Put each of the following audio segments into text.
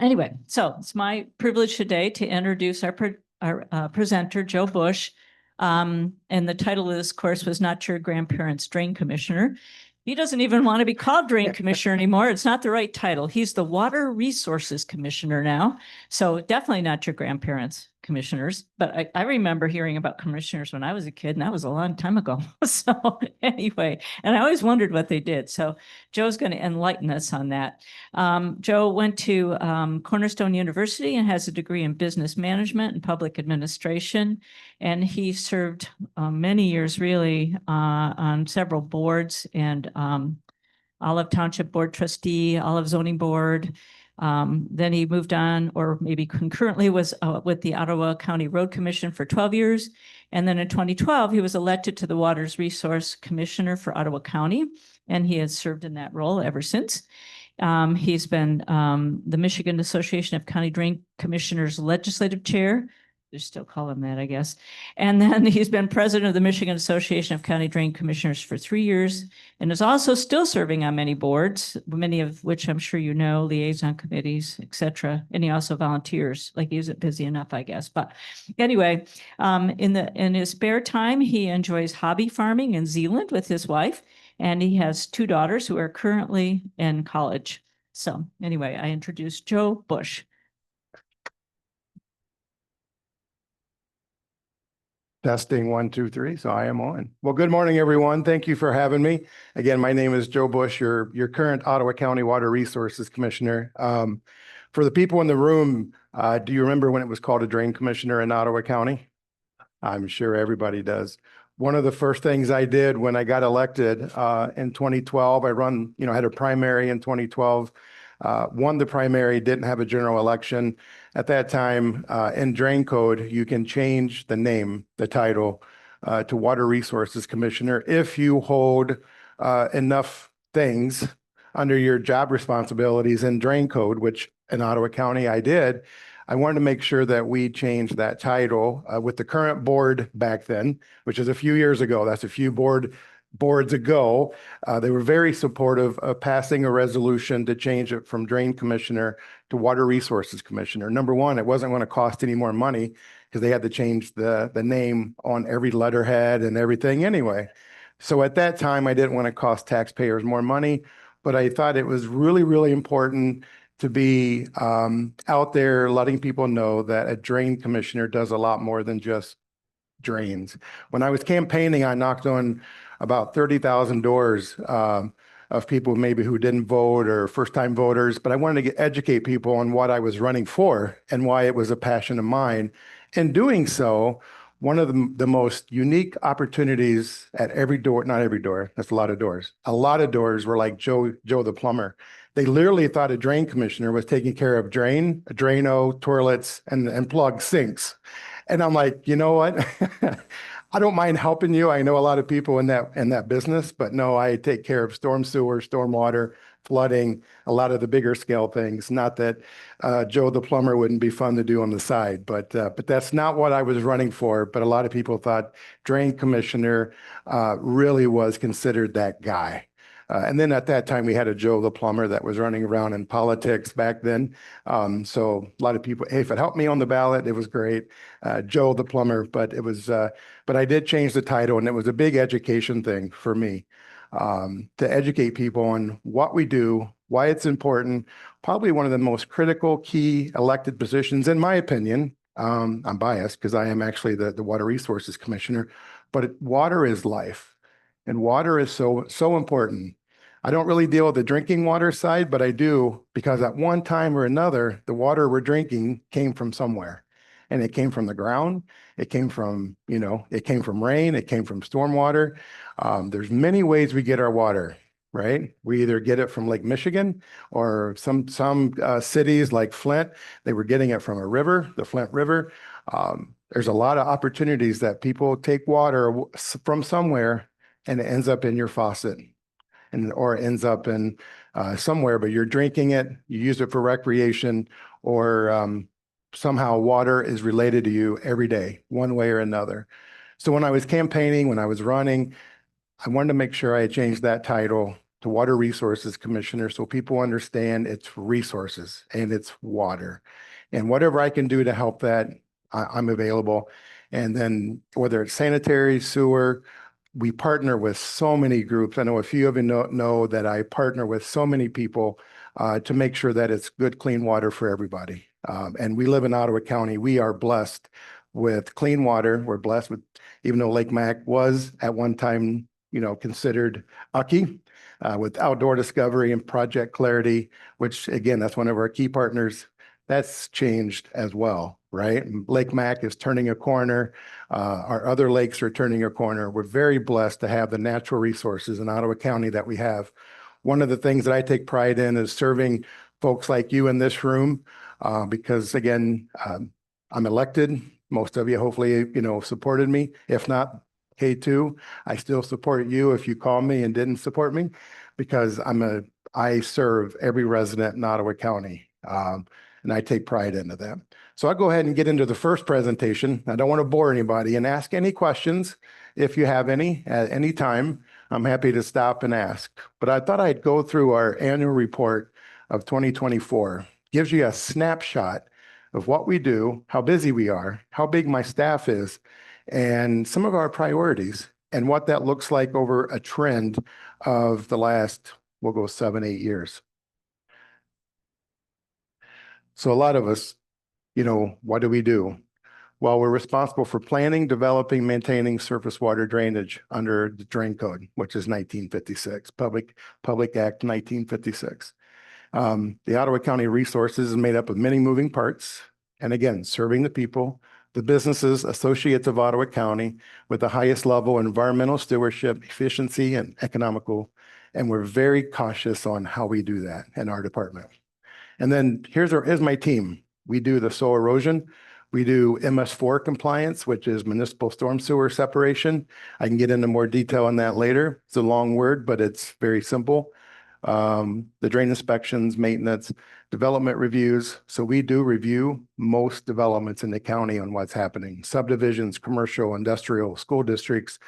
Anyway, so it's my privilege today to introduce our presenter, Joe Bush. And the title of this course was Not Your Grandparents' Drain Commissioner. He doesn't even want to be called Drain Commissioner anymore. It's not the right title. He's the Water Resources Commissioner now. So definitely not your grandparents' commissioners. But I remember hearing about commissioners when I was a kid, and that was a long time ago. So anyway, and I always wondered what they did. So Joe's going to enlighten us on that. Joe went to Cornerstone University and has a degree in business management and public administration. And he served many years really on several boards and Olive Township Board Trustee, Olive Zoning Board. Then he moved on, or maybe concurrently was with the Ottawa County Road Commission for 12 years. And then in 2012, he was elected to the Waters Resource Commissioner for Ottawa County. And he has served in that role ever since. He's been the Michigan Association of County Drain Commissioners Legislative Chair. They still call him that, I guess. And then he's been president of the Michigan Association of County Drain Commissioners for 3 years and is also still serving on many boards, many of which I'm sure you know, liaison committees, et cetera. And he also volunteers, like he isn't busy enough, I guess. But anyway, in his spare time, he enjoys hobby farming in Zealand with his wife. And he has 2 daughters who are currently in college. So anyway, I introduced Joe Bush. Testing 1, 2, 3. So I am on. Well, good morning, everyone. Thank you for having me. Again, my name is Joe Bush, your current Ottawa County Water Resources Commissioner. For the people in the room, do you remember when it was called a drain commissioner in Ottawa County? I'm sure everybody does. One of the first things I did when I got elected in 2012, I had a primary in 2012, won the primary, didn't have a general election. At that time, in drain code, you can change the name, the title, to Water Resources Commissioner if you hold enough things under your job responsibilities in drain code, which in Ottawa County I did. I wanted to make sure that we changed that title with the current board back then, which is a few years ago. That's a few boards ago. They were very supportive of passing a resolution to change it from Drain Commissioner to Water Resources Commissioner. Number one, it wasn't going to cost any more money because they had to change the name on every letterhead and everything anyway. So at that time, I didn't want to cost taxpayers more money, but I thought it was really, really important to be out there letting people know that a drain commissioner does a lot more than just drains. When I was campaigning, I knocked on about 30,000 doors of people maybe who didn't vote or first-time voters, but I wanted to educate people on what I was running for and why it was a passion of mine. In doing so, one of the most unique opportunities at every door, not every door, that's a lot of doors were like Joe the plumber. They literally thought a drain commissioner was taking care of Drano, toilets, and plug sinks. And I'm like, you know what? I don't mind helping you. I know a lot of people in that business, but no, I take care of storm sewer, stormwater, flooding, a lot of the bigger scale things. Not that Joe the plumber wouldn't be fun to do on the side, but that's not what I was running for. But a lot of people thought drain commissioner really was considered that guy. And then at that time, we had a Joe the plumber that was running around in politics back then. So a lot of people, hey, if it helped me on the ballot, it was great. Joe the plumber, but I did change the title, and it was a big education thing for me to educate people on what we do, why it's important. Probably one of the most critical, key elected positions, in my opinion. I'm biased because I am actually the Water Resources Commissioner, but water is life. And water is so important. I don't really deal with the drinking water side, but I do because at one time or another, the water we're drinking came from somewhere. And it came from the ground. It came from, it came from rain. It came from stormwater. There's many ways we get our water, right? We either get it from Lake Michigan or some cities like Flint, they were getting it from a river, the Flint River. There's a lot of opportunities that people take water from somewhere and it ends up in your faucet or it ends up in somewhere, but you're drinking it, you use it for recreation, or somehow water is related to you every day, one way or another. So when I was campaigning, when I was running, I wanted to make sure I changed that title to Water Resources Commissioner so people understand it's resources and it's water. And whatever I can do to help that, I'm available. And then whether it's sanitary, sewer, we partner with so many groups. I know a few of you know that I partner with so many people to make sure that it's good, clean water for everybody. And we live in Ottawa County. We are blessed with clean water. We're blessed with, even though Lake Mac was at one time, considered ucky, with Outdoor Discovery and Project Clarity, which again, that's one of our key partners. That's changed as well, right? Lake Mac is turning a corner. Our other lakes are turning a corner. We're very blessed to have the natural resources in Ottawa County that we have. One of the things that I take pride in is serving folks like you in this room, because again, I'm elected. Most of you hopefully, supported me. If not, K2, I still support you if you call me and didn't support me, because I serve every resident in Ottawa County. And I take pride into that. So I'll go ahead and get into the first presentation. I don't want to bore anybody and ask any questions. If you have any at any time, I'm happy to stop and ask. But I thought I'd go through our annual report of 2024. Gives you a snapshot of what we do, how busy we are, how big my staff is, and some of our priorities, and what that looks like over a trend of the last, we'll go 7, 8 years. So a lot of us, what do we do? Well, we're responsible for planning, developing, maintaining surface water drainage under the Drain Code, which is 1956, Public Act 1956. The Ottawa County Resources is made up of many moving parts. And again, serving the people, the businesses, associates of Ottawa County with the highest level of environmental stewardship, efficiency, and economical. And we're very cautious on how we do that in our department. And then here's my team. We do the soil erosion. We do MS4 compliance, which is municipal storm sewer separation. I can get into more detail on that later. It's a long word, but it's very simple. The drain inspections, maintenance, development reviews. So we do review most developments in the county on what's happening. Subdivisions, commercial, industrial, school districts.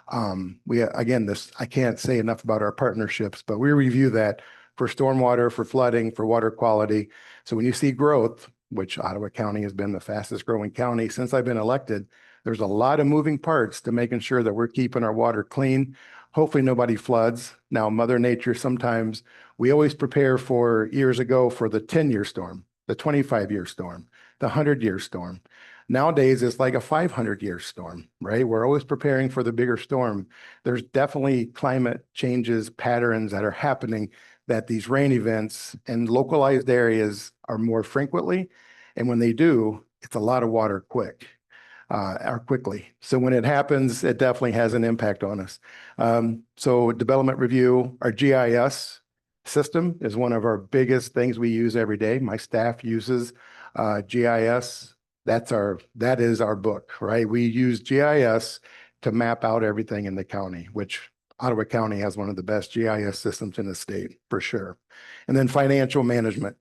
I can't say enough about our partnerships, but we review that for stormwater, for flooding, for water quality. So when you see growth, which Ottawa County has been the fastest growing county since I've been elected, there's a lot of moving parts to making sure that we're keeping our water clean. Hopefully nobody floods. Now, Mother Nature, sometimes we always prepare for years ago for the 10-year storm, the 25-year storm, the 100-year storm. Nowadays, it's like a 500-year storm, right? We're always preparing for the bigger storm. There's definitely climate changes, patterns that are happening, that these rain events in localized areas are more frequently. And when they do, it's a lot of water quickly. So when it happens, it definitely has an impact on us. So development review, our GIS system is one of our biggest things we use every day. My staff uses GIS. That is our book, right? We use GIS to map out everything in the county, which Ottawa County has one of the best GIS systems in the state, for sure. And then financial management.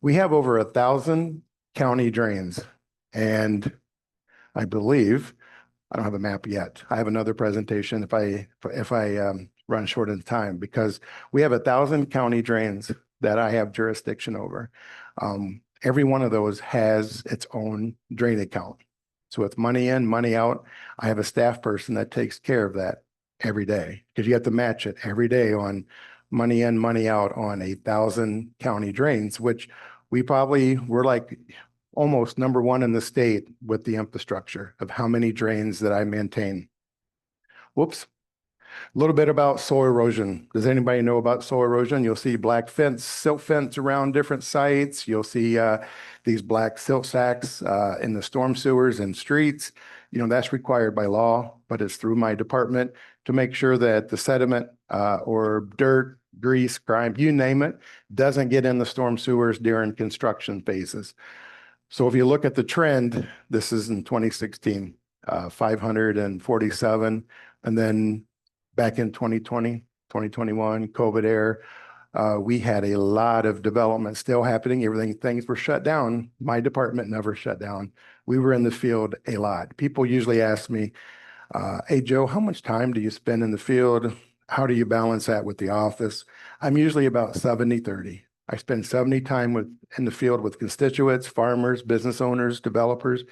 We have over 1,000 county drains. And I believe, I don't have a map yet. I have another presentation if I run short of time, because we have 1,000 county drains that I have jurisdiction over. Every one of those has its own drain account. So with money in, money out, I have a staff person that takes care of that every day, because you have to match it every day on money in, money out on 1,000 county drains, which we're like almost number one in the state with the infrastructure of how many drains that I maintain. Whoops. A little bit about soil erosion. Does anybody know about soil erosion? You'll see black fence, silt fence around different sites. You'll see these black silt sacks in the storm sewers and streets. That's required by law, but it's through my department to make sure that the sediment or dirt, grease, grime, you name it, doesn't get in the storm sewers during construction phases. So if you look at the trend, this is in 2016, 547, and then back in 2020, 2021, COVID era, we had a lot of development still happening. Things were shut down. My department never shut down. We were in the field a lot. People usually ask me, hey, Joe, how much time do you spend in the field? how do you balance that with the office? I'm usually about 70-30. I spend 70 time in the field with constituents, farmers, business owners, developers,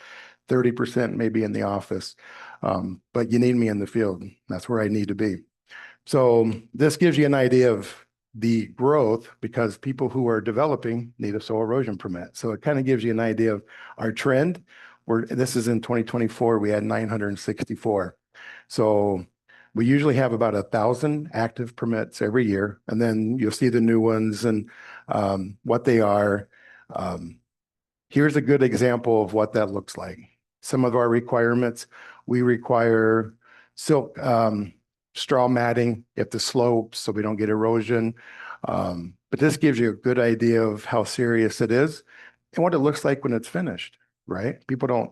30% maybe in the office. But you need me in the field. That's where I need to be. So this gives you an idea of the growth because people who are developing need a soil erosion permit. So it kind of gives you an idea of our trend. This is in 2024, we had 964. So we usually have about 1,000 active permits every year, and then you'll see the new ones and what they are. Here's a good example of what that looks like. Some of our requirements, we require silk straw matting if the slopes so we don't get erosion. But this gives you a good idea of how serious it is and what it looks like when it's finished, right? People don't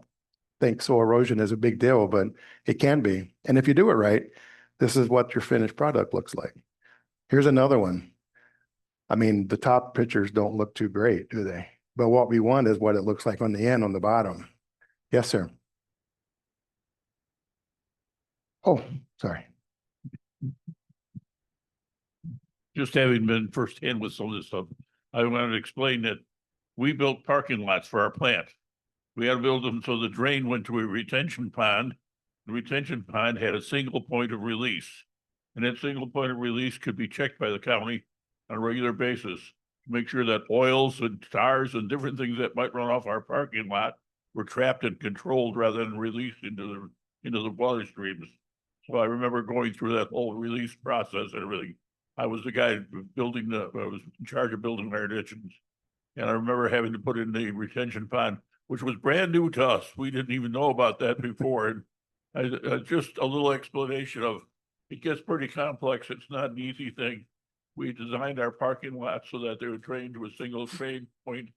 think soil erosion is a big deal, but it can be. And if you do it right, this is what your finished product looks like. Here's another one. I mean, the top pictures don't look too great, do they? But what we want is what it looks like on the end, on the bottom. Yes, sir. Oh, sorry. Just having been firsthand with some of this stuff, I want to explain that we built parking lots for our plant. We had to build them so the drain went to a retention pond. The retention pond had a single point of release. And that single point of release could be checked by the county on a regular basis to make sure that oils and tars and different things that might run off our parking lot were trapped and controlled rather than released into the water streams. So I remember going through that whole release process and everything. I was the guy building I was in charge of building our additions. And I remember having to put in the retention pond, which was brand new to us. We didn't even know about that before. And just a little explanation of, it gets pretty complex. It's not an easy thing. We designed our parking lot so that they would drain to a single drain point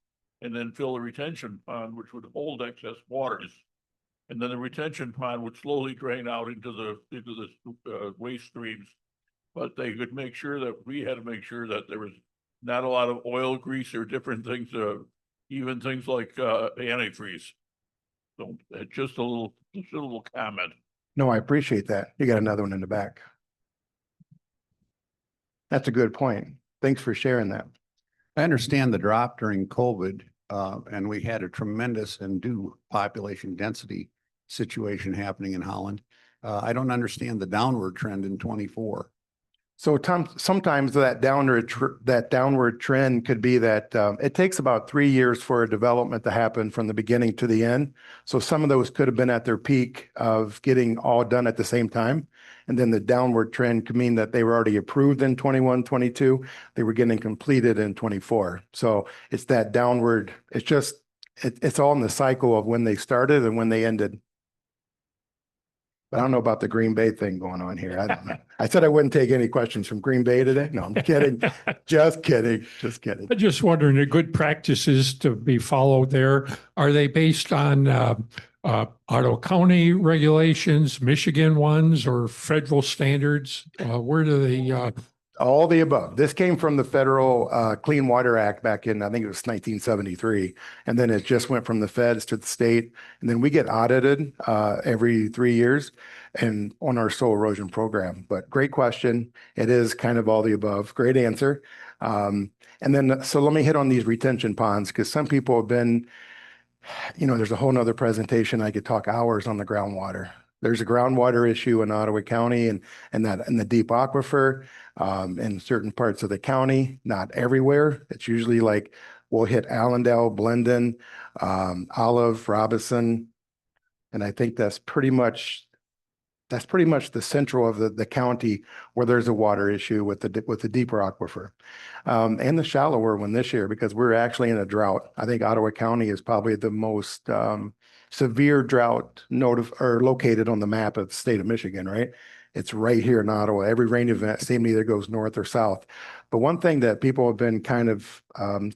and then fill a retention pond, which would hold excess waters. And then the retention pond would slowly drain out into the waste streams. But they could make sure that we had to make sure that there was not a lot of oil, grease, or different things, even things like antifreeze. So just a little comment. No, I appreciate that. You got another one in the back. That's a good point. Thanks for sharing that. I understand the drop during COVID, and we had a tremendous and due population density situation happening in Holland. I don't understand the downward trend in 24. So sometimes that downward trend could be that it takes about 3 years for a development to happen from the beginning to the end. So some of those could have been at their peak of getting all done at the same time. And then the downward trend could mean that they were already approved in 21, 22. They were getting completed in 24. So it's that downward, it's all in the cycle of when they started and when they ended. But I don't know about the Green Bay thing going on here. I don't know. I said I wouldn't take any questions from Green Bay today. No, I'm kidding. Just kidding. Just kidding. I'm just wondering, the good practices to be followed there, are they based on Ottawa County regulations, Michigan ones, or federal standards? Where do they? All the above. This came from the Federal Clean Water Act back in, I think it was 1973. And then it just went from the feds to the state. And then we get audited every 3 years and on our soil erosion program. But great question. It is kind of all the above. Great answer. And then, so let me hit on these retention ponds, because some people have been, there's a whole nother presentation. I could talk hours on the groundwater. There's a groundwater issue in Ottawa County and the deep aquifer in certain parts of the county, not everywhere. It's usually like we'll hit Allendale, Blendon, Olive, Robinson. And I think that's pretty much the central of the county where there's a water issue with the deeper aquifer, and the shallower one this year, because we're actually in a drought. I think Ottawa County is probably the most severe drought located on the map of the state of Michigan, right? It's right here in Ottawa. Every rain event seems to either goes north or south. But one thing that people have been kind of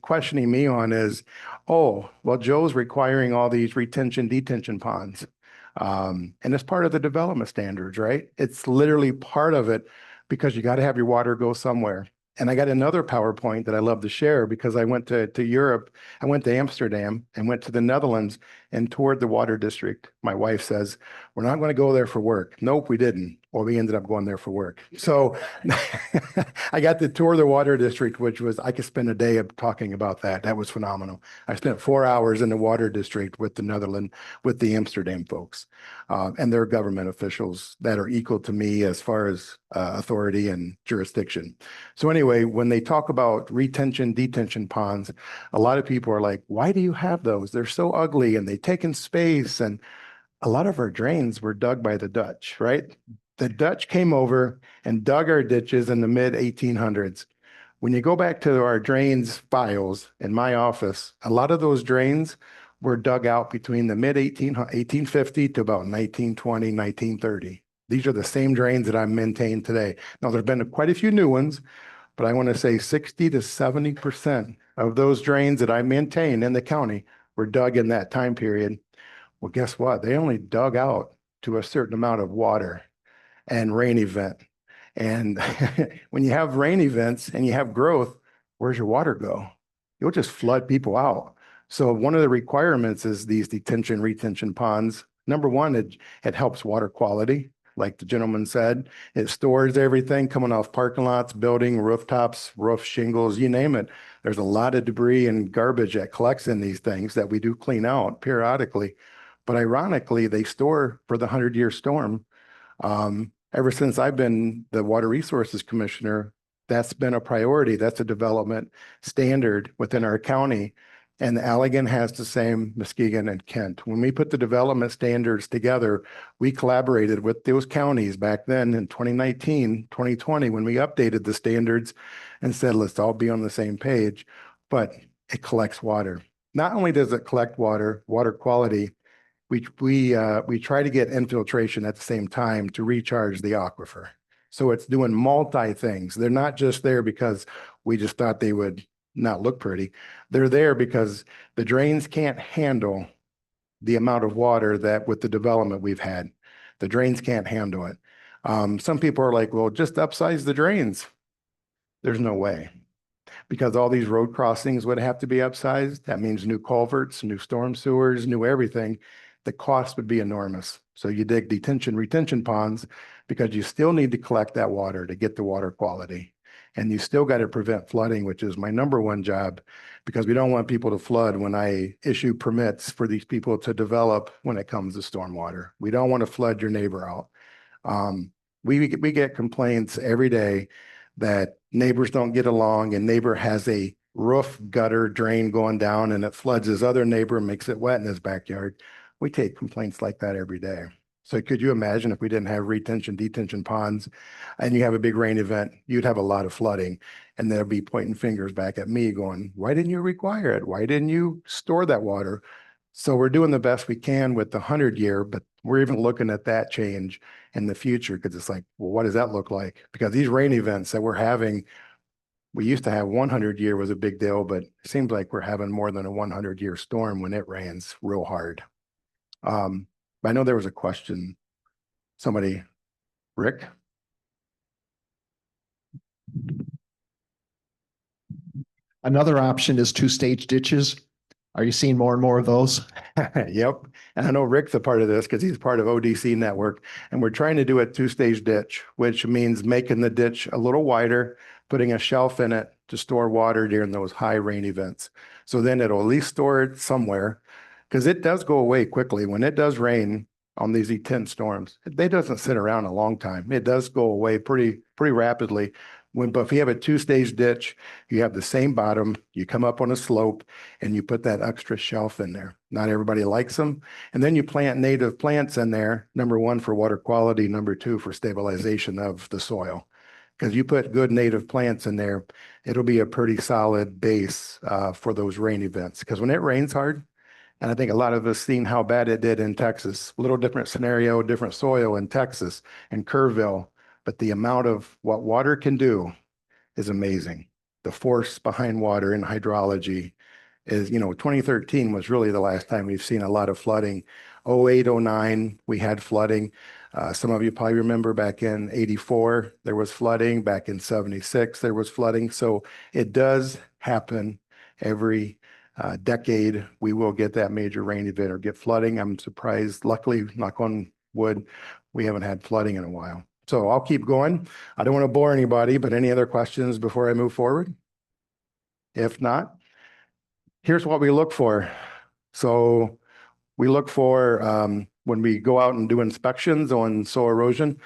questioning me on is, oh, well, Joe's requiring all these detention ponds. And it's part of the development standards, right? It's literally part of it because you got to have your water go somewhere. And I got another PowerPoint that I love to share because I went to Europe. I went to Amsterdam and went to the Netherlands and toured the water district. My wife says, we're not going to go there for work. Nope, we didn't. Well, we ended up going there for work. So I got to tour the water district, which was, I could spend a day of talking about that. That was phenomenal. I spent 4 hours in the water district with the Netherlands, with the Amsterdam folks, and their government officials that are equal to me as far as authority and jurisdiction. So anyway, when they talk about retention, detention ponds, a lot of people are like, why do you have those? They're so ugly and they take in space. And a lot of our drains were dug by the Dutch, right? The Dutch came over and dug our ditches in the mid 1800s. When you go back to our drains files in my office, a lot of those drains were dug out between the mid 1850 to about 1920, 1930. These are the same drains that I maintain today. Now, there's been quite a few new ones, but I want to say 60 to 70% of those drains that I maintain in the county were dug in that time period. Well, guess what? They only dug out to a certain amount of water and rain event. And when you have rain events and you have growth, where's your water go? You'll just flood people out. So one of the requirements is these detention, retention ponds. Number one, it helps water quality. Like the gentleman said, it stores everything coming off parking lots, building, rooftops, roof shingles, you name it. There's a lot of debris and garbage that collects in these things that we do clean out periodically. But ironically, they store for the 100-year storm. Ever since I've been the Water Resources Commissioner, that's been a priority. That's a development standard within our county. And Allegan has the same, Muskegon and Kent. When we put the development standards together, we collaborated with those counties back then in 2019, 2020, when we updated the standards and said, let's all be on the same page. But it collects water. Not only does it collect water, water quality, we try to get infiltration at the same time to recharge the aquifer. So it's doing multi things. They're not just there because we just thought they would not look pretty. They're there because the drains can't handle the amount of water that with the development we've had. The drains can't handle it. Some people are like, well, just upsize the drains. There's no way. Because all these road crossings would have to be upsized. That means new culverts, new storm sewers, new everything. The cost would be enormous. So you dig detention, retention ponds because you still need to collect that water to get the water quality. And you still got to prevent flooding, which is my number one job, because we don't want people to flood when I issue permits for these people to develop when it comes to stormwater. We don't want to flood your neighbor out. We get complaints every day that neighbors don't get along and neighbor has a roof gutter drain going down and it floods his other neighbor and makes it wet in his backyard. We take complaints like that every day. So could you imagine if we didn't have retention, detention ponds and you have a big rain event, you'd have a lot of flooding and they'll be pointing fingers back at me going, why didn't you require it? Why didn't you store that water? So we're doing the best we can with the 100-year, but we're even looking at that change in the future because it's like, well, what does that look like? Because these rain events that we're having, we used to have 100-year was a big deal, but it seems like we're having more than a 100-year storm when it rains real hard. I know there was a question. Somebody, Rick? Another option is two-stage ditches. Are you seeing more and more of those? Yep. And I know Rick's a part of this because he's part of ODC network. And we're trying to do a two-stage ditch, which means making the ditch a little wider, putting a shelf in it to store water during those high rain events. So then it'll at least store it somewhere because it does go away quickly. When it does rain on these intense storms, it doesn't sit around a long time. It does go away pretty rapidly. But if you have a two-stage ditch, you have the same bottom, you come up on a slope and you put that extra shelf in there. Not everybody likes them. And then you plant native plants in there, number one, for water quality, number two, for stabilization of the soil. Because you put good native plants in there, it'll be a pretty solid base for those rain events. Because when it rains hard, and I think a lot of us seen how bad it did in Texas, a little different scenario, different soil in Texas and Kerrville. But the amount of what water can do is amazing. The force behind water in hydrology is, 2013 was really the last time we've seen a lot of flooding. 08, 09, we had flooding. Some of you probably remember back in 84, there was flooding. Back in 76, there was flooding. So it does happen every decade. We will get that major rain event or get flooding. I'm surprised, luckily, knock on wood, we haven't had flooding in a while. So I'll keep going. I don't want to bore anybody, but any other questions before I move forward? If not, here's what we look for. So we look for, when we go out and do inspections on soil erosion,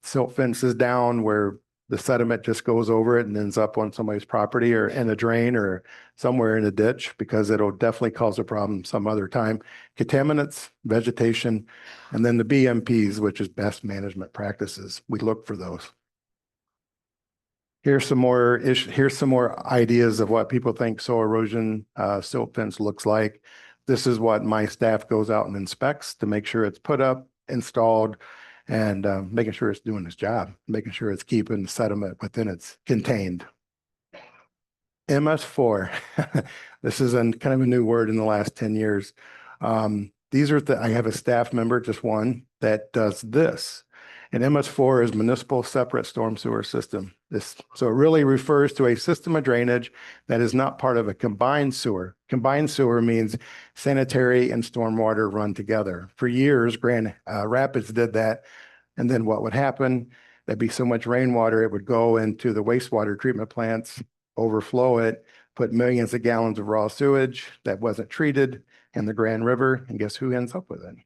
silt fences down where the sediment just goes over it and ends up on somebody's property or in a drain or somewhere in a ditch, because it'll definitely cause a problem some other time. Contaminants, vegetation, and then the BMPs, which is best management practices. We look for those. Here's some more ideas of what people think soil erosion, silt fence looks like. This is what my staff goes out and inspects to make sure it's put up, installed, and making sure it's doing its job, making sure it's keeping the sediment within its contained. MS4, this is kind of a new word in the last 10 years. These are I have a staff member, just one, that does this. And MS4 is Municipal Separate Storm Sewer System. So it really refers to a system of drainage that is not part of a combined sewer. Combined sewer means sanitary and stormwater run together. For years, Grand Rapids did that. And then what would happen? There'd be so much rainwater, it would go into the wastewater treatment plants, overflow it, put millions of gallons of raw sewage that wasn't treated in the Grand River. And guess who ends up with it?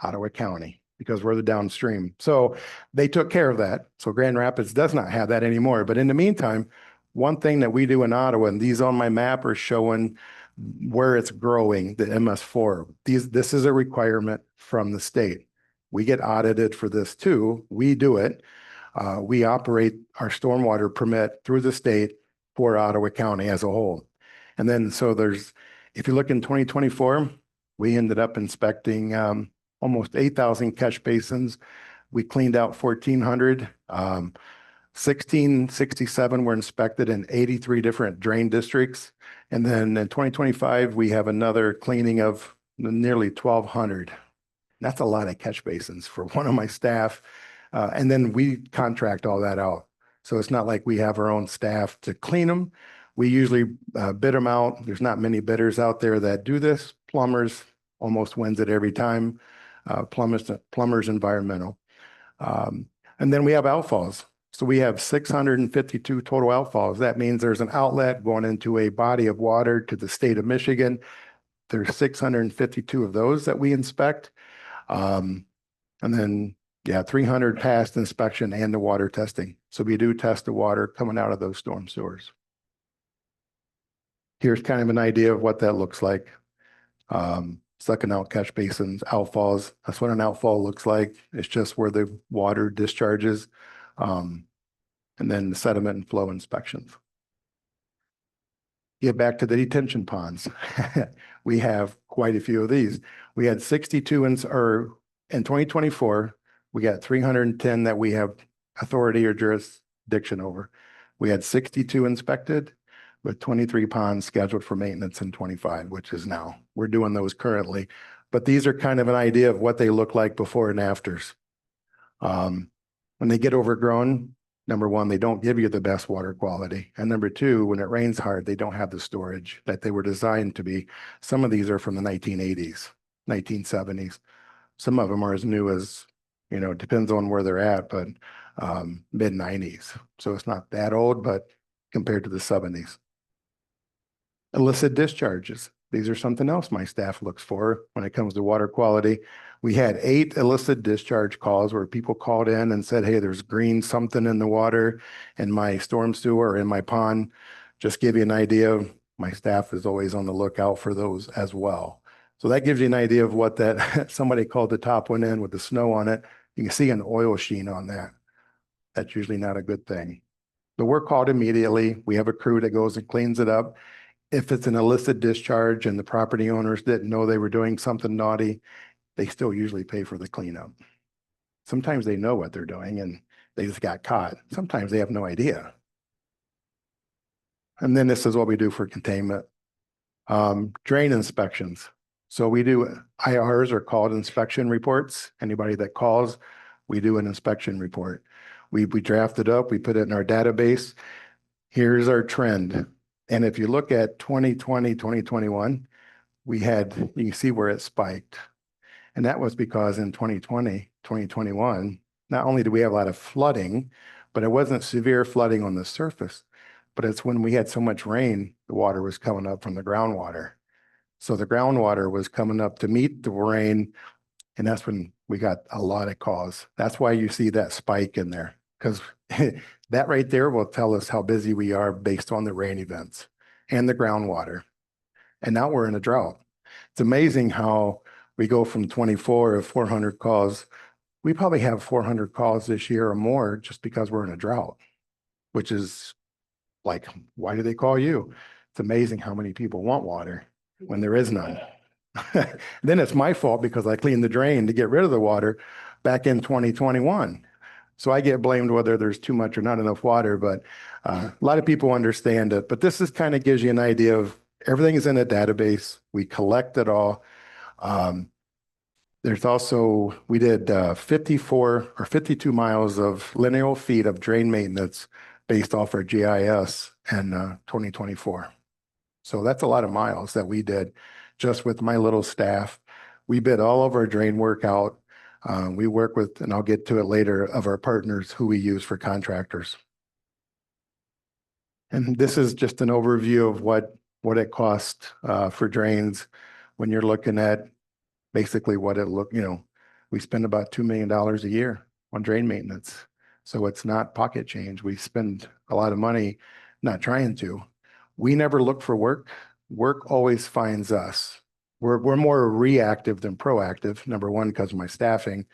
Ottawa County, because we're the downstream. So they took care of that. So Grand Rapids does not have that anymore. But in the meantime, one thing that we do in Ottawa, and these on my map are showing where it's growing, the MS4. This is a requirement from the state. We get audited for this too. We do it. We operate our stormwater permit through the state for Ottawa County as a whole. And then, so if you look in 2024, we ended up inspecting almost 8,000 catch basins. We cleaned out 1,400. 1,667 were inspected in 83 different drain districts. And then in 2025, we have another cleaning of nearly 1,200. That's a lot of catch basins for one of my staff. And then we contract all that out. So it's not like we have our own staff to clean them. We usually bid them out. There's not many bidders out there that do this. Plumbers almost wins it every time. Plumbers Environmental. And then we have outfalls. So we have 652 total outfalls. That means there's an outlet going into a body of water to the state of Michigan. There's 652 of those that we inspect. And then, 300 passed inspection and the water testing. So we do test the water coming out of those storm sewers. Here's kind of an idea of what that looks like. Sucking out catch basins, outfalls. That's what an outfall looks like. It's just where the water discharges. And then the sediment and flow inspections. Get back to the detention ponds. We have quite a few of these. We had 62 in 2024, we got 310 that we have authority or jurisdiction over. We had 62 inspected with 23 ponds scheduled for maintenance in 25, which is now. We're doing those currently. But these are kind of an idea of what they look like before and afters. When they get overgrown, number one, they don't give you the best water quality. And number two, when it rains hard, they don't have the storage that they were designed to be. Some of these are from the 1980s, 1970s. Some of them are as new as, it depends on where they're at, but mid 90s. So it's not that old, but compared to the 70s. Illicit discharges. These are something else my staff looks for when it comes to water quality. We had 8 illicit discharge calls where people called in and said, hey, there's green something in the water in my storm sewer or in my pond. Just give you an idea. My staff is always on the lookout for those as well. So that gives you an idea of what that somebody called the top one in with the snow on it. You can see an oil sheen on that. That's usually not a good thing. But we're called immediately. We have a crew that goes and cleans it up. If it's an illicit discharge and the property owners didn't know they were doing something naughty, they still usually pay for the cleanup. Sometimes they know what they're doing and they just got caught. Sometimes they have no idea. And then this is what we do for containment. Drain inspections. So we do IRs are called inspection reports. Anybody that calls, we do an inspection report. We draft it up, we put it in our database. Here's our trend. And if you look at 2020, 2021, you can see where it spiked. And that was because in 2020, 2021, not only do we have a lot of flooding, but it wasn't severe flooding on the surface, but it's when we had so much rain, the water was coming up from the groundwater. So the groundwater was coming up to meet the rain, and that's when we got a lot of calls. That's why you see that spike in there, because that right there will tell us how busy we are based on the rain events and the groundwater. And now we're in a drought. It's amazing how we go from 24 of 400 calls. We probably have 400 calls this year or more just because we're in a drought, which is like, why do they call you? It's amazing how many people want water when there is none. Then it's my fault because I cleaned the drain to get rid of the water back in 2021. So I get blamed whether there's too much or not enough water, but a lot of people understand it. But this is kind of gives you an idea of everything is in a database. We collect it all. There's also, we did 54 or 52 miles of linear feet of drain maintenance based off our GIS in 2024. So that's a lot of miles that we did just with my little staff. We bid all of our drain work out. We work with, and I'll get to it later, of our partners who we use for contractors. And this is just an overview of what it costs for drains when you're looking at basically what it look, we spend about $2 million a year on drain maintenance. So it's not pocket change. We spend a lot of money not trying to. We never look for work. Work always finds us. We're more reactive than proactive. Number one, because of my staffing,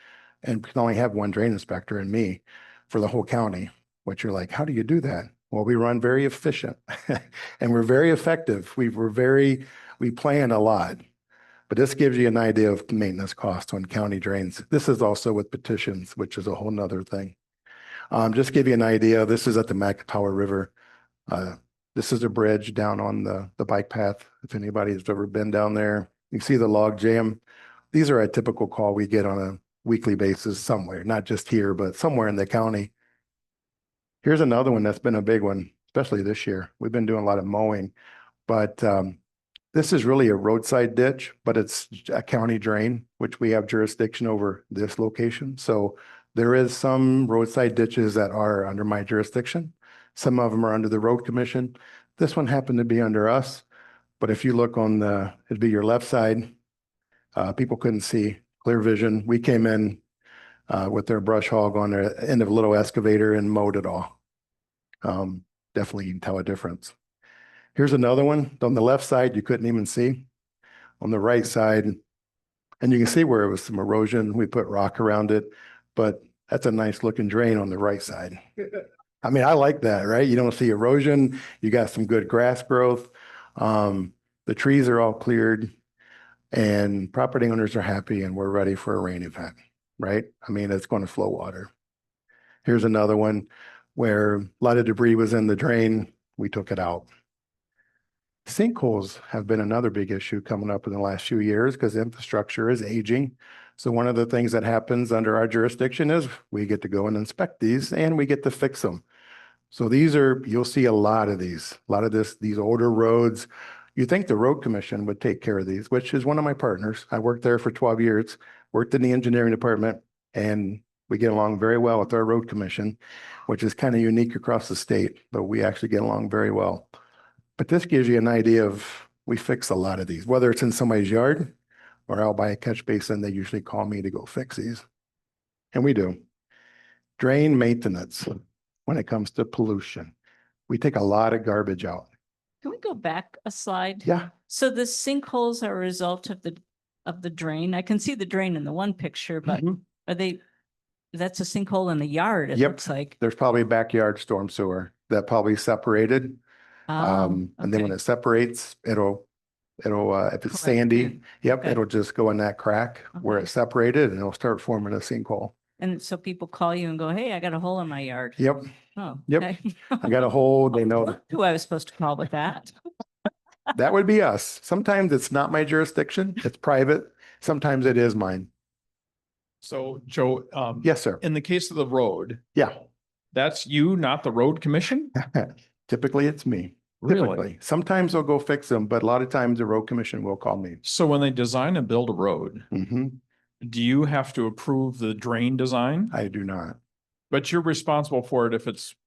and we can only have one drain inspector and me for the whole county, which you're like, how do you do that? Well, we run very efficient and we're very effective. We plan a lot, but this gives you an idea of maintenance costs on county drains. This is also with petitions, which is a whole nother thing. Just give you an idea. This is at the Macatawa River. This is a bridge down on the bike path. If anybody's ever been down there, you see the log jam. These are a typical call we get on a weekly basis somewhere, not just here, but somewhere in the county. Here's another one that's been a big one, especially this year. We've been doing a lot of mowing, but this is really a roadside ditch, but it's a county drain, which we have jurisdiction over this location. So there is some roadside ditches that are under my jurisdiction. Some of them are under the road commission. This one happened to be under us. But if you look on it'd be your left side, people couldn't see, clear vision. We came in with their brush hog on the end of a little excavator and mowed it all. Definitely you can tell a difference. Here's another one. On the left side, you couldn't even see. On the right side, and you can see where it was some erosion. We put rock around it, but that's a nice looking drain on the right side. I mean, I like that, right? You don't see erosion. You got some good grass growth. The trees are all cleared and property owners are happy and we're ready for a rain event, right? I mean, it's going to flow water. Here's another one where a lot of debris was in the drain. We took it out. Sinkholes have been another big issue coming up in the last few years because infrastructure is aging. So one of the things that happens under our jurisdiction is we get to go and inspect these and we get to fix them. So you'll see a lot of these older roads. You think the road commission would take care of these, which is one of my partners. I worked there for 12 years, worked in the engineering department, and we get along very well with our road commission, which is kind of unique across the state, but we actually get along very well. But this gives you an idea of, we fix a lot of these, whether it's in somebody's yard or out by a catch basin, they usually call me to go fix these. And we do. Drain maintenance, when it comes to pollution, we take a lot of garbage out. Can we go back a slide? Yeah. So the sinkholes are a result of the drain. I can see the drain in the one picture, but that's a sinkhole in the yard, it Yep. looks like. There's probably a backyard storm sewer that probably separated. And then when it separates, it'll if it's sandy, Okay. it'll just go in that crack where it separated and it'll start forming a sinkhole. And so people call you and go, hey, I got a hole in my yard. Yep. Oh, Yep. okay. I got a hole. They know Who I was supposed to call with that. that would be us. Sometimes it's not my jurisdiction. It's private. Sometimes it is mine. So Joe, Yes, sir. in the case of the road, Yeah. that's you, not the road commission? Typically it's me. Really? Typically. Sometimes they'll go fix them, but a lot of times the road commission will call me. So when they design and build a road, Hmm. do you have to approve the drain design? I do not. But you're responsible for it if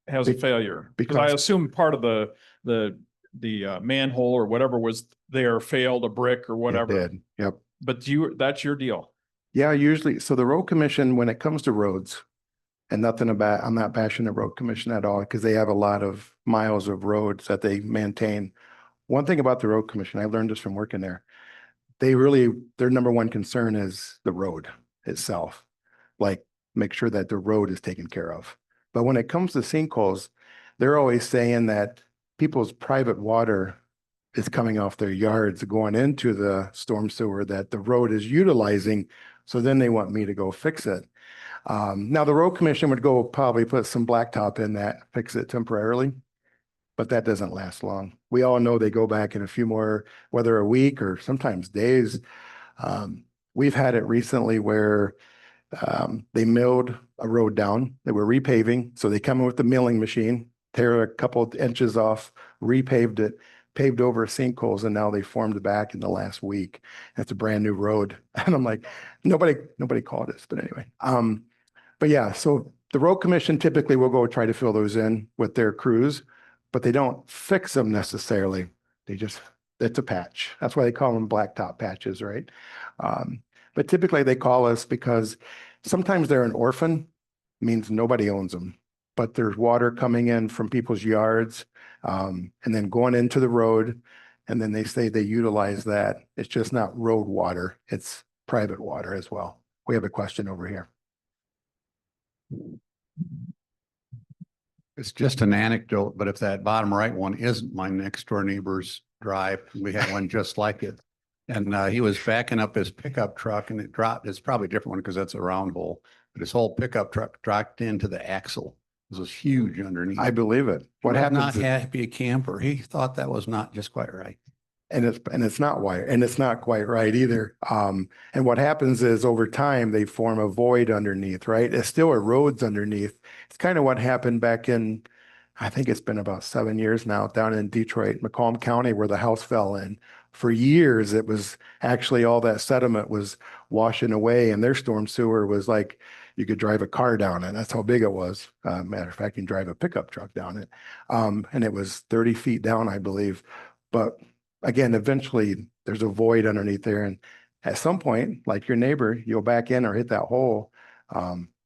has a Be- failure. Because I because- assume part of the manhole or whatever was there failed, a brick or It whatever. did. Yep. But that's your deal. Yeah, usually, so the road commission, when it comes to roads, and nothing about, I'm not bashing the road commission at all, because they have a lot of miles of roads that they maintain. One thing about the road commission, I learned this from working there. Their number one concern is the road itself. Like, make sure that the road is taken care of. But when it comes to sinkholes, they're always saying that people's private water is coming off their yards, going into the storm sewer that the road is utilizing. So then they want me to go fix it. Now the road commission would go probably put some blacktop in that, fix it temporarily, but that doesn't last long. We all know they go back in a few more, whether a week or sometimes days. We've had it recently where they milled a road down. They were repaving. So they come in with the milling machine, tear a couple of inches off, repaved it, paved over sinkholes, and now they formed back in the last week. It's a brand new road. And I'm like, nobody called us, but anyway. But yeah, so the road commission typically will go try to fill those in with their crews, but they don't fix them necessarily. It's a patch. That's why they call them blacktop patches, right? But typically they call us because sometimes they're an orphan, means nobody owns them, but there's water coming in from people's yards, and then going into the road. And then they say they utilize that. It's just not road water. It's private water as well. We have a question over here. It's just an anecdote, but if that bottom right one isn't my next door neighbor's drive, we had one just like it. And he was backing up his pickup truck and it dropped. It's probably a different one because that's a round hole, but his whole pickup truck dropped into the axle. It was huge underneath. I believe it. What What happens? Not happy camper. He thought that was not just quite right. And it's not wire, and it's not quite right either. And what happens is over time, they form a void underneath, right? It still erodes underneath. It's kind of what happened back in, I think it's been about 7 years now, down in Detroit, Macomb County, where the house fell in. For years, it was actually all that sediment was washing away, and their storm sewer was like, you could drive a car down it. That's how big it was. Matter of fact, you can drive a pickup truck down it. And it was 30 feet down, I believe. But again, eventually there's a void underneath there. And at some point, like your neighbor, you'll back in or hit that hole.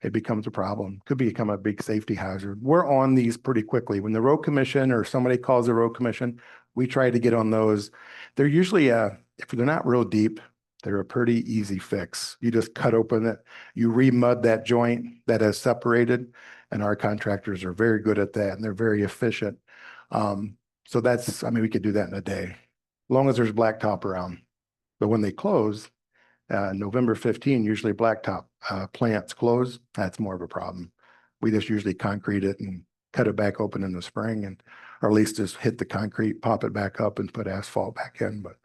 It becomes a problem. Could become a big safety hazard. We're on these pretty quickly. When the road commission or somebody calls the road commission, we try to get on those. They're usually, if they're not real deep, they're a pretty easy fix. You just cut open it, you re-mud that joint that has separated, and our contractors are very good at that and they're very efficient. So that's, I mean, we could do that in a day, as long as there's blacktop around. But when they close, November 15, usually blacktop plants close. That's more of a problem. We just usually concrete it and cut it back open in the spring, and or at least just hit the concrete, pop it back up and put asphalt back in. But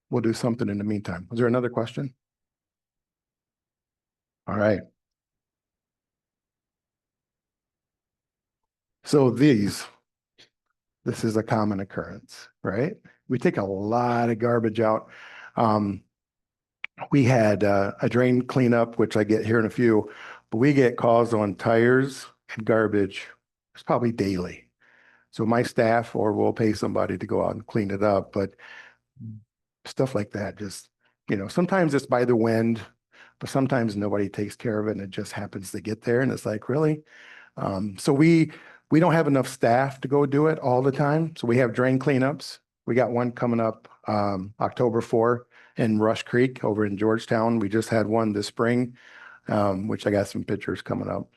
we'll do something in the meantime. Was there another question? All right. So this is a common occurrence, right? We take a lot of garbage out. We had a drain cleanup, which I get here in a few, but we get calls on tires and garbage. It's probably daily. So my staff or we'll pay somebody to go out and clean it up, but stuff like that, just, sometimes it's by the wind, but sometimes nobody takes care of it and it just happens to get there. And it's like, really? So we don't have enough staff to go do it all the time. So we have drain cleanups. We got one coming up October 4 in Rush Creek over in Georgetown. We just had one this spring, which I got some pictures coming up.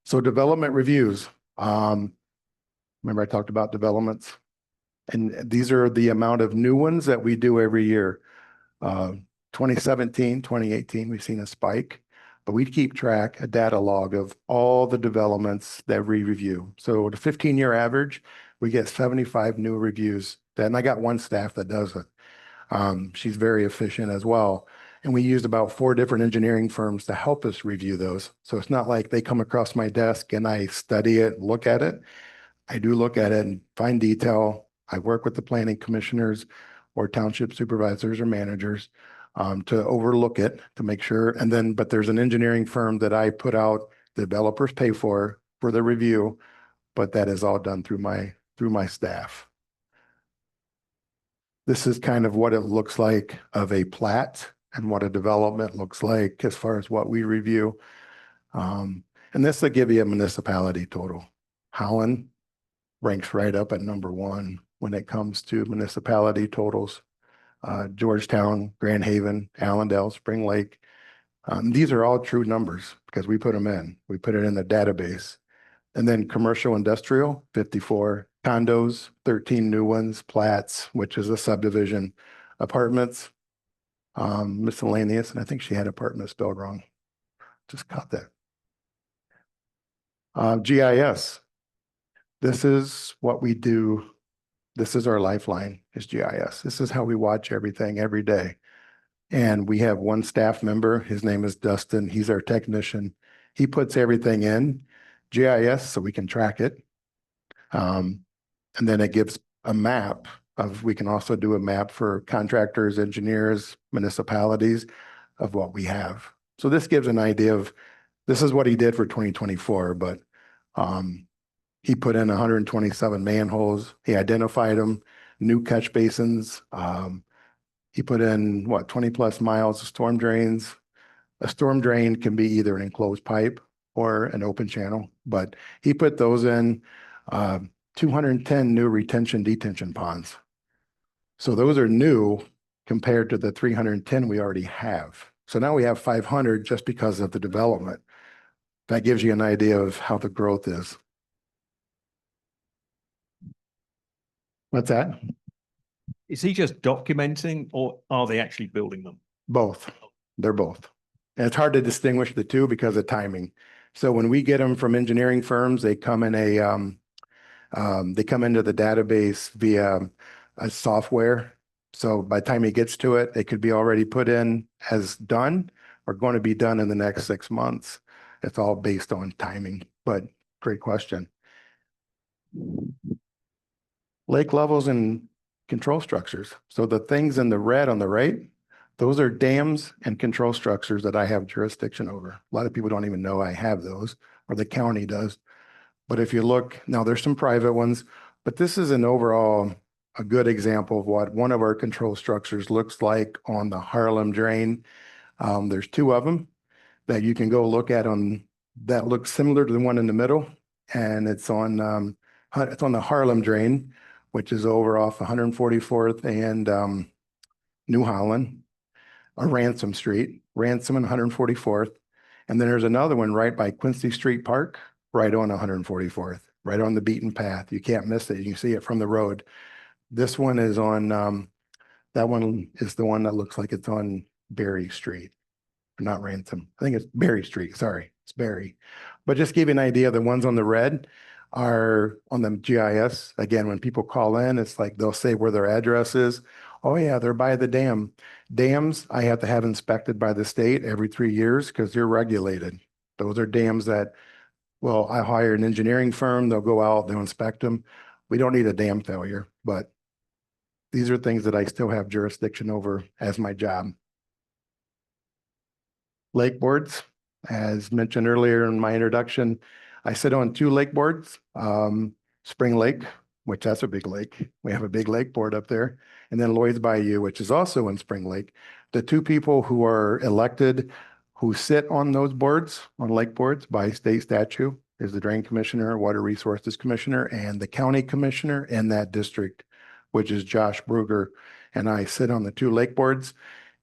So development reviews. Remember I talked about developments, and these are the amount of new ones that we do every year. 2017, 2018, we've seen a spike, but we keep track, a data log of all the developments that we review. So the 15-year average, we get 75 new reviews. And I got one staff that does it. She's very efficient as well. And we used about 4 different engineering firms to help us review those. So it's not like they come across my desk and I study it, look at it. I do look at it and find detail. I work with the planning commissioners or township supervisors or managers. to overlook it, to make sure. And then, but there's an engineering firm that I put out, developers pay for the review, but that is all done through my staff. This is kind of what it looks like of a plat and what a development looks like as far as what we review. And this will give you a municipality total. Holland ranks right up at number 1 when it comes to municipality totals. Georgetown, Grand Haven, Allendale, Spring Lake. These are all true numbers because we put them in. We put it in the database. And then commercial industrial, 54, condos, 13 new ones, plats, which is a subdivision, apartments, miscellaneous, and I think she had apartment spelled wrong. Just caught that. GIS. This is what we do. This is our lifeline, is GIS. This is how we watch everything every day. And we have one staff member, his name is Dustin. He's our technician. He puts everything in GIS so we can track it. And then it gives a map of, we can also do a map for contractors, engineers, municipalities of what we have. So this gives an idea of, this is what he did for 2024, but he put in 127 manholes. He identified them, new catch basins. He put in 20 plus miles of storm drains. A storm drain can be either an enclosed pipe or an open channel, but he put those in 210 new detention ponds. So those are new compared to the 310 we already have. So now we have 500 just because of the development. That gives you an idea of how the growth is. What's that? Is he just documenting or are they actually building them? Both. They're both. And it's hard to distinguish the two because of timing. So when we get them from engineering firms, they come in they come into the database via a software. So by the time he gets to it, it could be already put in as done or going to be done in the next 6 months. It's all based on timing, but great question. Lake levels and control structures. So the things in the red on the right, those are dams and control structures that I have jurisdiction over. A lot of people don't even know I have those, or the county does. But if you look, now there's some private ones, but this is an overall, a good example of what one of our control structures looks like on the Harlem drain. There's 2 of them that you can go look at on, that looks similar to the one in the middle. And it's on the Harlem drain, which is over off 144th and New Holland, or Ransom Street, Ransom and 144th. And then there's another one right by Quincy Street Park, right on 144th, right on the beaten path. You can't miss it. You can see it from the road. This one is on, that one is the one that looks like it's on Berry Street, not Ransom. I think it's Berry Street. Sorry, it's Berry. But just give you an idea, the ones on the red are on the GIS. Again, when people call in, it's like they'll say where their address is. Oh yeah, they're by the dam. Dams, I have to have inspected by the state every 3 years because they're regulated. Those are dams that, well, I hire an engineering firm, they'll go out, they'll inspect them. We don't need a dam failure, but these are things that I still have jurisdiction over as my job. Lake boards, as mentioned earlier in my introduction, I sit on 2 lake boards, Spring Lake, which that's a big lake. We have a big lake board up there. And then Lloyd's Bayou, which is also in Spring Lake. The 2 people who are elected, who sit on those boards, on lake boards by state statute, is the Drain Commissioner, Water Resources Commissioner, and the County Commissioner in that district, which is Josh Bruger. And I sit on the 2 lake boards.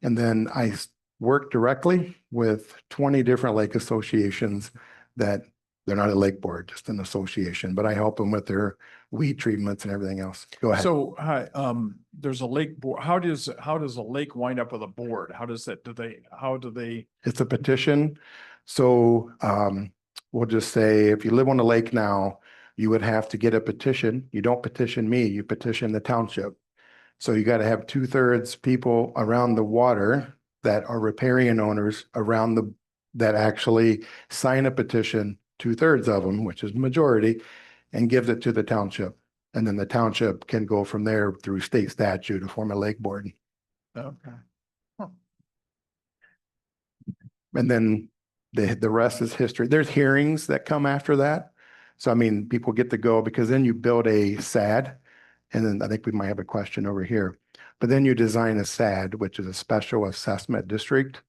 And then I work directly with 20 different lake associations that they're not a lake board, just an association, but I help them with their weed treatments and everything else. Go ahead. So, there's a lake board. How does a lake wind up with a board? How do they? It's a petition. So we'll just say if you live on a lake now, you would have to get a petition. You don't petition me, you petition the township. So you got to have 2/3 people around the water that are riparian owners around that actually sign a petition, 2/3 of them, which is majority, and gives it to the township. And then the township can go from there through state statute to form a lake board. Okay. Huh. And then the rest is history. There's hearings that come after that. So I mean, people get to go because then you build a SAD, and then I think we might have a question over here. But then you design a SAD, which is a special assessment district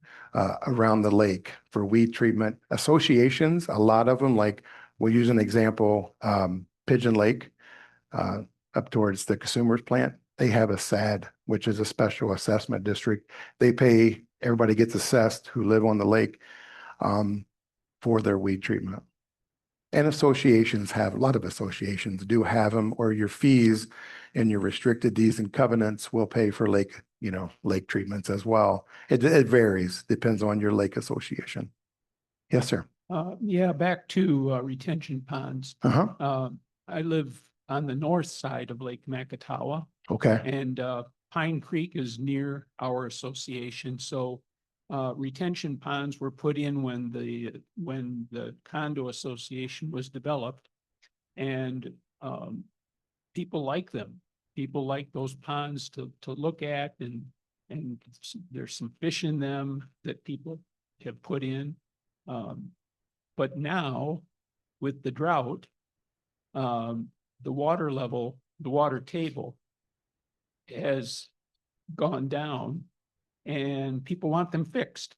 around the lake for weed treatment. Associations, a lot of them, like we'll use an example, Pigeon Lake up towards the Consumers Plant. They have a SAD, which is a special assessment district. They pay, everybody gets assessed who live on the lake for their weed treatment. And associations have, a lot of associations do have them, or your fees and your restricted deeds and covenants will pay for lake, lake treatments as well. It varies, depends on your lake association. Yes, sir. Yeah, back to retention ponds. I live on the north side of Lake Macatawa, Okay. and Pine Creek is near our association. So retention ponds were put in when the condo association was developed, and people like them. People like those ponds to look at, and there's some fish in them that people have put in. But now with the drought, the water level, the water table has gone down, and people want them fixed.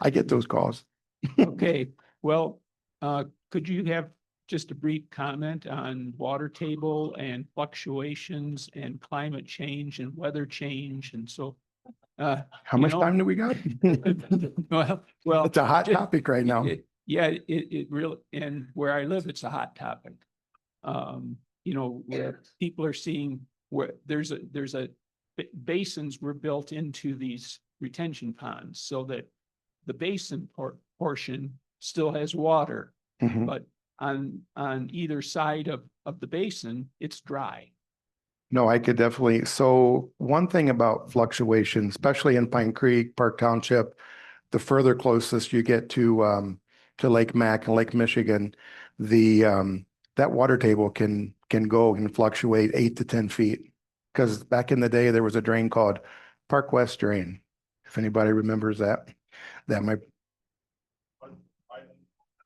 I get those calls. Okay, well, could you have just a brief comment on water table and fluctuations and climate change and weather change and so? How much time do we got? Well, It's a hot topic right now. It really, and where I live, it's a hot topic. Where people are seeing where there's a basins were built into these retention ponds so that the basin portion still has water, but on either side of the basin, it's dry. No, I could definitely. So one thing about fluctuation, especially in Pine Creek, Park Township, the further closest you get to Lake Mac and Lake Michigan, that water table can fluctuate 8 to 10 feet. Because back in the day, there was a drain called Park West Drain. If anybody remembers that might.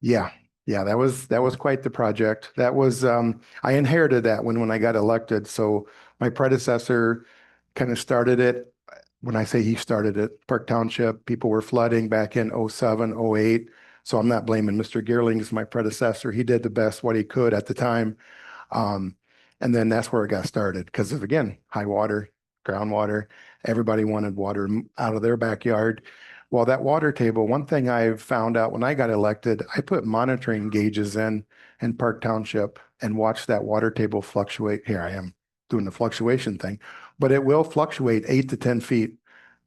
Yeah, that was quite the project. That was, I inherited that when I got elected. So my predecessor kind of started it. When I say he started it, Park Township, people were flooding back in 07, 08. So I'm not blaming Mr. Geerling as my predecessor. He did the best what he could at the time. And then that's where it got started because of, again, high water, groundwater. Everybody wanted water out of their backyard. Well, that water table, one thing I found out when I got elected, I put monitoring gauges in Park Township and watched that water table fluctuate. Here I am doing the fluctuation thing, but it will fluctuate 8 to 10 feet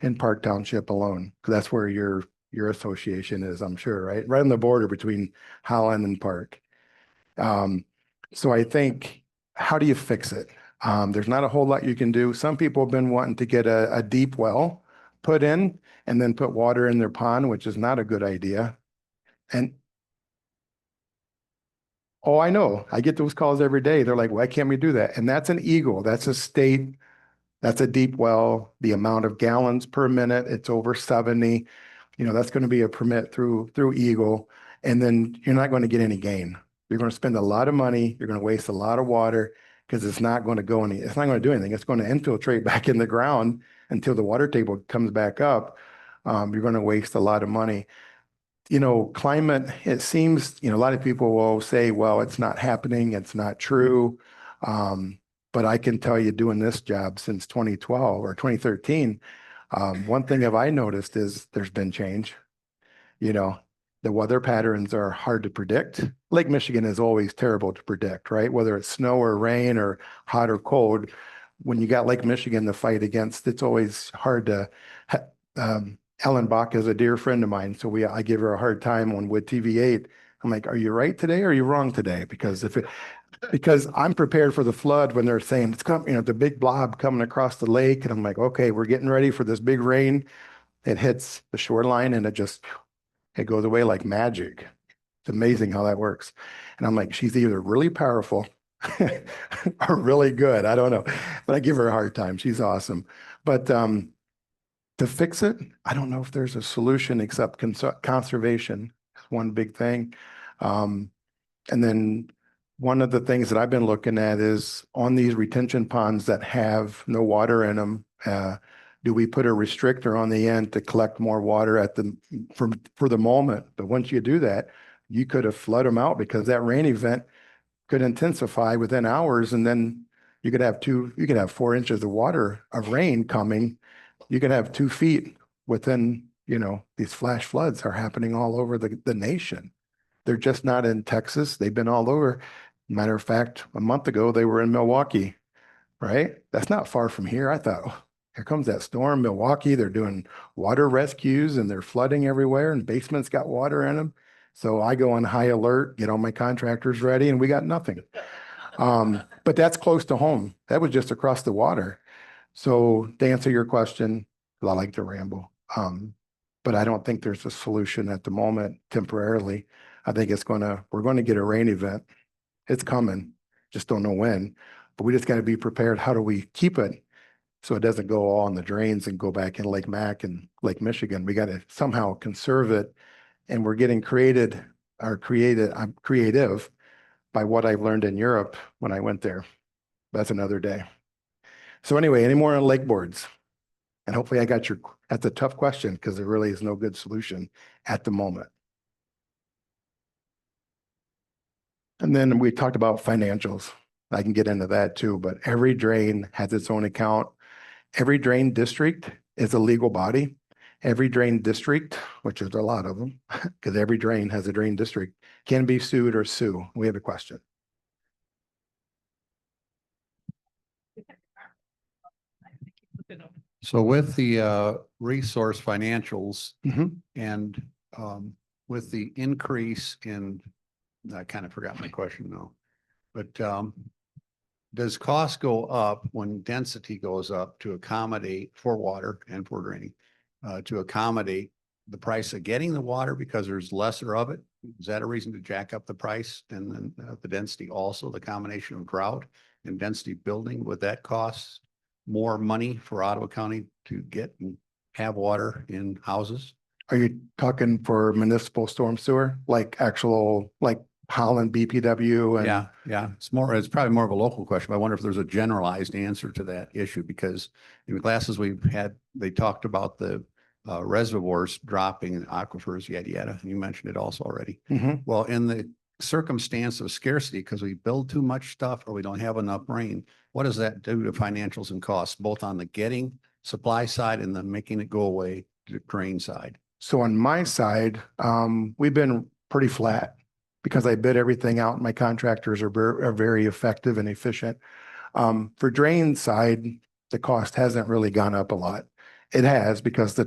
in Park Township alone. That's where your association is, I'm sure, right? Right on the border between Holland and Park. So I think, how do you fix it? There's not a whole lot you can do. Some people have been wanting to get a deep well put in and then put water in their pond, which is not a good idea. And oh, I know, I get those calls every day. They're like, why can't we do that? And that's an Eagle. That's a state, that's a deep well. The amount of gallons per minute, it's over 70. That's going to be a permit through Eagle. And then you're not going to get any gain. You're going to spend a lot of money. You're going to waste a lot of water because it's not going to do anything. It's going to infiltrate back in the ground until the water table comes back up. You're going to waste a lot of money. Climate, it seems, a lot of people will say, well, it's not happening. It's not true. But I can tell you doing this job since 2012 or 2013, one thing have I noticed is there's been change. The weather patterns are hard to predict. Lake Michigan is always terrible to predict, right? Whether it's snow or rain or hot or cold, when you got Lake Michigan to fight against, it's always hard to. Ellen Bach is a dear friend of mine, so I give her a hard time on Wood TV8. I'm like, are you right today or are you wrong today? Because because I'm prepared for the flood when they're saying it's coming, the big blob coming across the lake, and I'm like, okay, we're getting ready for this big rain. It hits the shoreline and it goes away like magic. It's amazing how that works. And I'm like, she's either really powerful or really good. I don't know, but I give her a hard time. She's awesome. But To fix it, I don't know if there's a solution except conservation, one big thing. And then one of the things that I've been looking at is on these retention ponds that have no water in them, do we put a restrictor on the end to collect more water at the for the moment? But once you do that, you could have flooded them out because that rain event could intensify within hours, and then you could have 4 inches of water of rain coming. You could have 2 feet within, these flash floods are happening all over the nation. They're just not in Texas. They've been all over. Matter of fact, a month ago, they were in Milwaukee, right? That's not far from here. I thought, oh, here comes that storm, Milwaukee. They're doing water rescues and they're flooding everywhere and basements got water in them. So I go on high alert, get all my contractors ready, and we got nothing. But that's close to home. That was just across the water. So to answer your question, 'cause I like to ramble, but I don't think there's a solution at the moment temporarily. I think we're going to get a rain event. It's coming. Just don't know when, but we just got to be prepared. How do we keep it so it doesn't go all in the drains and go back in Lake Mac and Lake Michigan? We got to somehow conserve it. And we're getting I'm creative by what I've learned in Europe when I went there. That's another day. So anyway, any more on lake boards? And hopefully that's a tough question because there really is no good solution at the moment. And then we talked about financials. I can get into that too, but every drain has its own account. Every drain district is a legal body. Every drain district, which is a lot of them, because every drain has a drain district, can be sued or sue. We have a question. So with the resource financials Mhm. and with the increase in, I kind of forgot my question now, but does cost go up when density goes up to accommodate for water and for draining, to accommodate the price of getting the water because there's lesser of it? Is that a reason to jack up the price? And then the density also, the combination of drought and density building, would that cost more money for Ottawa County to get and have water in houses? Are you talking for municipal storm sewer, like actual, like Holland BPW? And Yeah. It's probably more of a local question, but I wonder if there's a generalized answer to that issue, because in the classes we've had, they talked about the reservoirs dropping in aquifers, yada, yada. And you mentioned it also already. Mhm. Well, in the circumstance of scarcity, because we build too much stuff or we don't have enough rain, what does that do to financials and costs, both on the getting supply side and the making it go away to drain side? So on my side, we've been pretty flat because I bid everything out. My contractors are very effective and efficient. For drain side, the cost hasn't really gone up a lot. It has because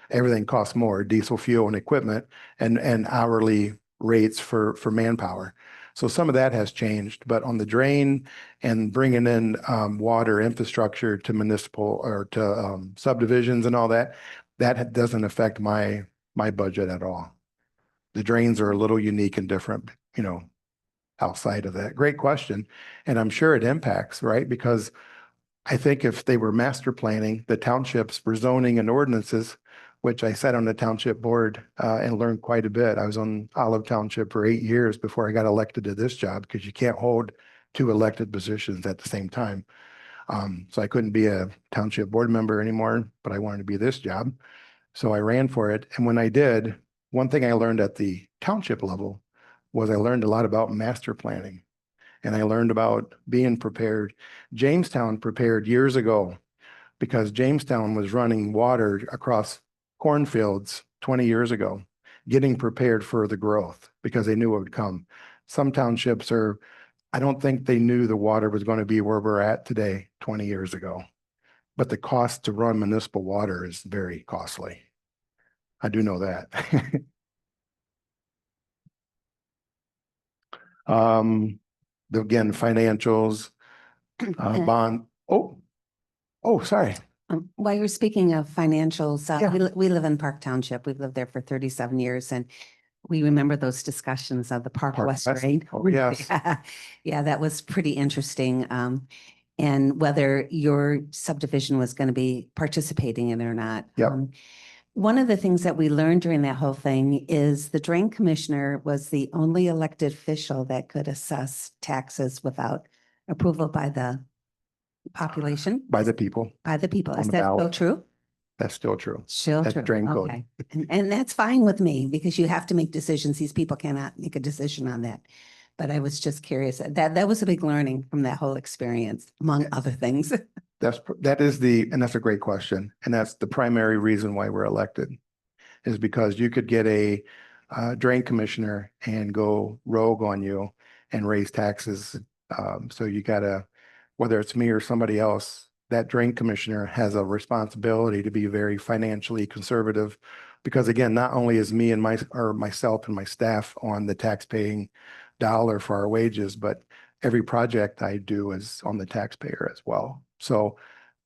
everything costs more, diesel fuel and equipment and hourly rates for manpower. So some of that has changed, but on the drain and bringing in water infrastructure to municipal or to subdivisions and all that, that doesn't affect my budget at all. The drains are a little unique and different, outside of that. Great question. And I'm sure it impacts, right? Because I think if they were master planning the townships for zoning and ordinances, which I sat on the township board and learned quite a bit. I was on Olive Township for 8 years before I got elected to this job because you can't hold 2 elected positions at the same time. So I couldn't be a township board member anymore, but I wanted to be this job. So I ran for it. And when I did, one thing I learned at the township level was I learned a lot about master planning. And I learned about being prepared. Jamestown prepared years ago because Jamestown was running water across cornfields 20 years ago, getting prepared for the growth because they knew it would come. Some townships I don't think they knew the water was going to be where we're at today 20 years ago. But the cost to run municipal water is very costly. I do know that. Again, financials, bond. Sorry. While you're speaking of financials, Yeah. we live in Park Township. We've lived there for 37 years, and we remember those discussions of the Park West drain. Oh, yes. Yeah, that was pretty interesting. and whether your subdivision was going to be participating in it or not. Yep. One of the things that we learned during that whole thing is the drain commissioner was the only elected official that could assess taxes without approval by the population, By the people. by the people. on Is the that still ballot. true? That's still true. Still That's true. drain code. Okay. And that's fine with me because you have to make decisions. These people cannot make a decision on that. But I was just curious. That was a big learning from that whole experience, among other things. And that's a great question. And that's the primary reason why we're elected, is because you could get a drain commissioner and go rogue on you and raise taxes. So you gotta, whether it's me or somebody else, that drain commissioner has a responsibility to be very financially conservative. Because again, not only is me and myself and my staff on the tax-paying dollar for our wages, but every project I do is on the taxpayer as well. So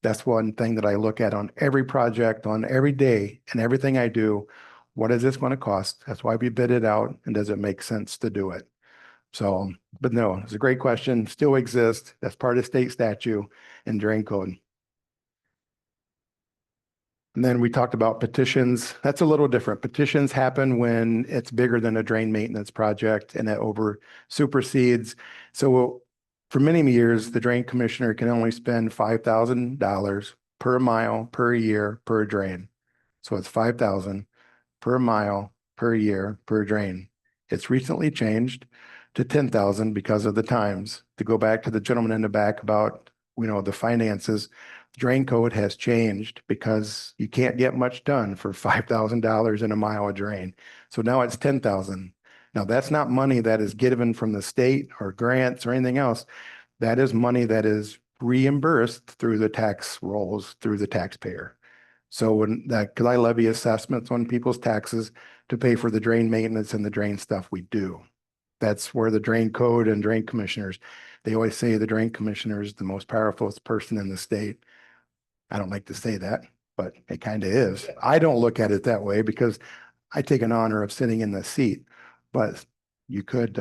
that's one thing that I look at on every project, on every day, and everything I do. What is this going to cost? That's why we bid it out. And does it make sense to do it? So, but no, it's a great question. Still exists. That's part of state statute and drain code. And then we talked about petitions. That's a little different. Petitions happen when it's bigger than a drain maintenance project and it over supersedes. So for many years, the drain commissioner can only spend $5,000 per mile per year per drain. So it's 5,000 per mile per year per drain. It's recently changed to 10,000 because of the times. To go back to the gentleman in the back about, the finances, drain code has changed because you can't get much done for $5,000 in a mile of drain. So now it's 10,000. Now that's not money that is given from the state or grants or anything else. That is money that is reimbursed through the tax rolls through the taxpayer. So because I levy assessments on people's taxes to pay for the drain maintenance and the drain stuff we do. That's where the drain code and drain commissioners, they always say the drain commissioner is the most powerful person in the state. I don't like to say that, but it kind of is. I don't look at it that way because I take an honor of sitting in the seat, but you could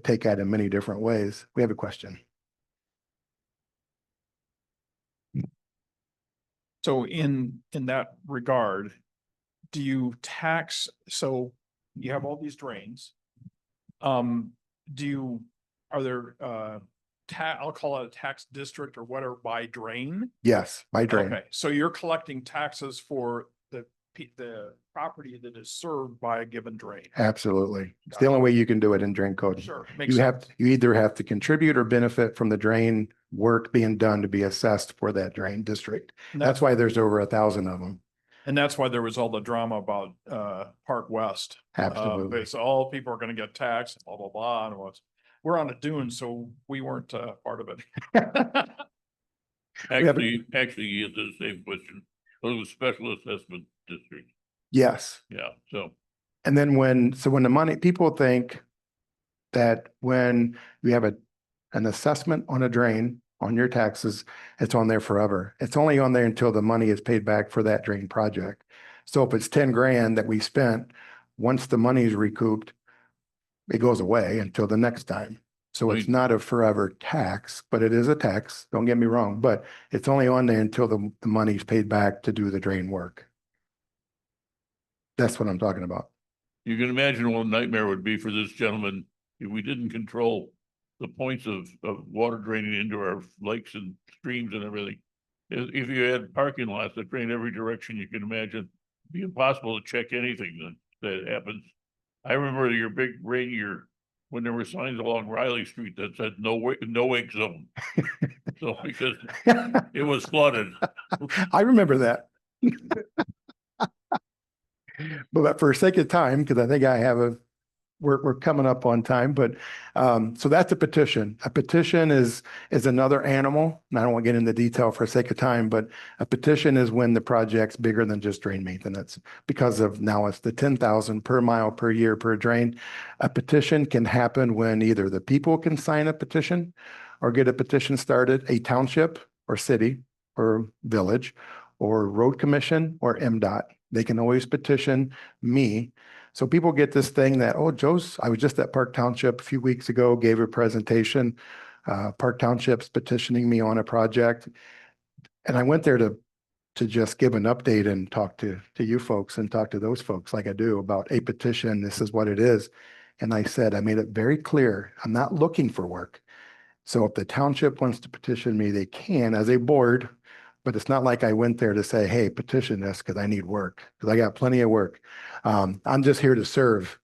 take that in many different ways. We have a question. So in that regard, do you tax, so you have all these drains. Are there, I'll call it a tax district or whatever by drain? Yes, by drain. Okay, so you're collecting taxes for the property that is served by a given drain. Absolutely. It's the only way you can do it in drain code. Sure, makes You sense. you either have to contribute or benefit from the drain work being done to be assessed for that drain district. And That's why there's over 1,000 of them. And that's why there was all the drama about Park West. Absolutely. It's all people are gonna get taxed, blah, blah, blah, and we're on a dune, so we weren't part of it. Actually, he has the same question. Those were special assessment districts. Yes. Yeah, so. And then when the money, people think that when you have an assessment on a drain on your taxes, it's on there forever. It's only on there until the money is paid back for that drain project. So if it's 10 grand that we spent, once the money is recouped, it goes away until the next time. So it's Right. not a forever tax, but it is a tax. Don't get me wrong, but it's only on there until the money's paid back to do the drain work. That's what I'm talking about. You can imagine what a nightmare would be for this gentleman if we didn't control the points of water draining into our lakes and streams and everything. If you had parking lots that drain every direction, you can imagine it'd be impossible to check anything that happens. I remember your big rain year when there were signs along Riley Street that said no wake zone. So because it was flooded. I remember that. But for sake of time, because I think we're coming up on time, but so that's a petition. A petition is another animal. And I don't want to get into detail for sake of time, but a petition is when the project's bigger than just drain maintenance because of now it's the 10,000 per mile per year per drain. A petition can happen when either the people can sign a petition or get a petition started, a township or city or village or road commission or MDOT. They can always petition me. So people get this thing that, oh, I was just at Park Township a few weeks ago, gave a presentation. Park Township's petitioning me on a project. And I went there to just give an update and talk to you folks and talk to those folks like I do about a petition. This is what it is. And I said, I made it very clear, I'm not looking for work. So if the township wants to petition me, they can as a board, but it's not like I went there to say, hey, petition this because I need work, because I got plenty of work. I'm just here to serve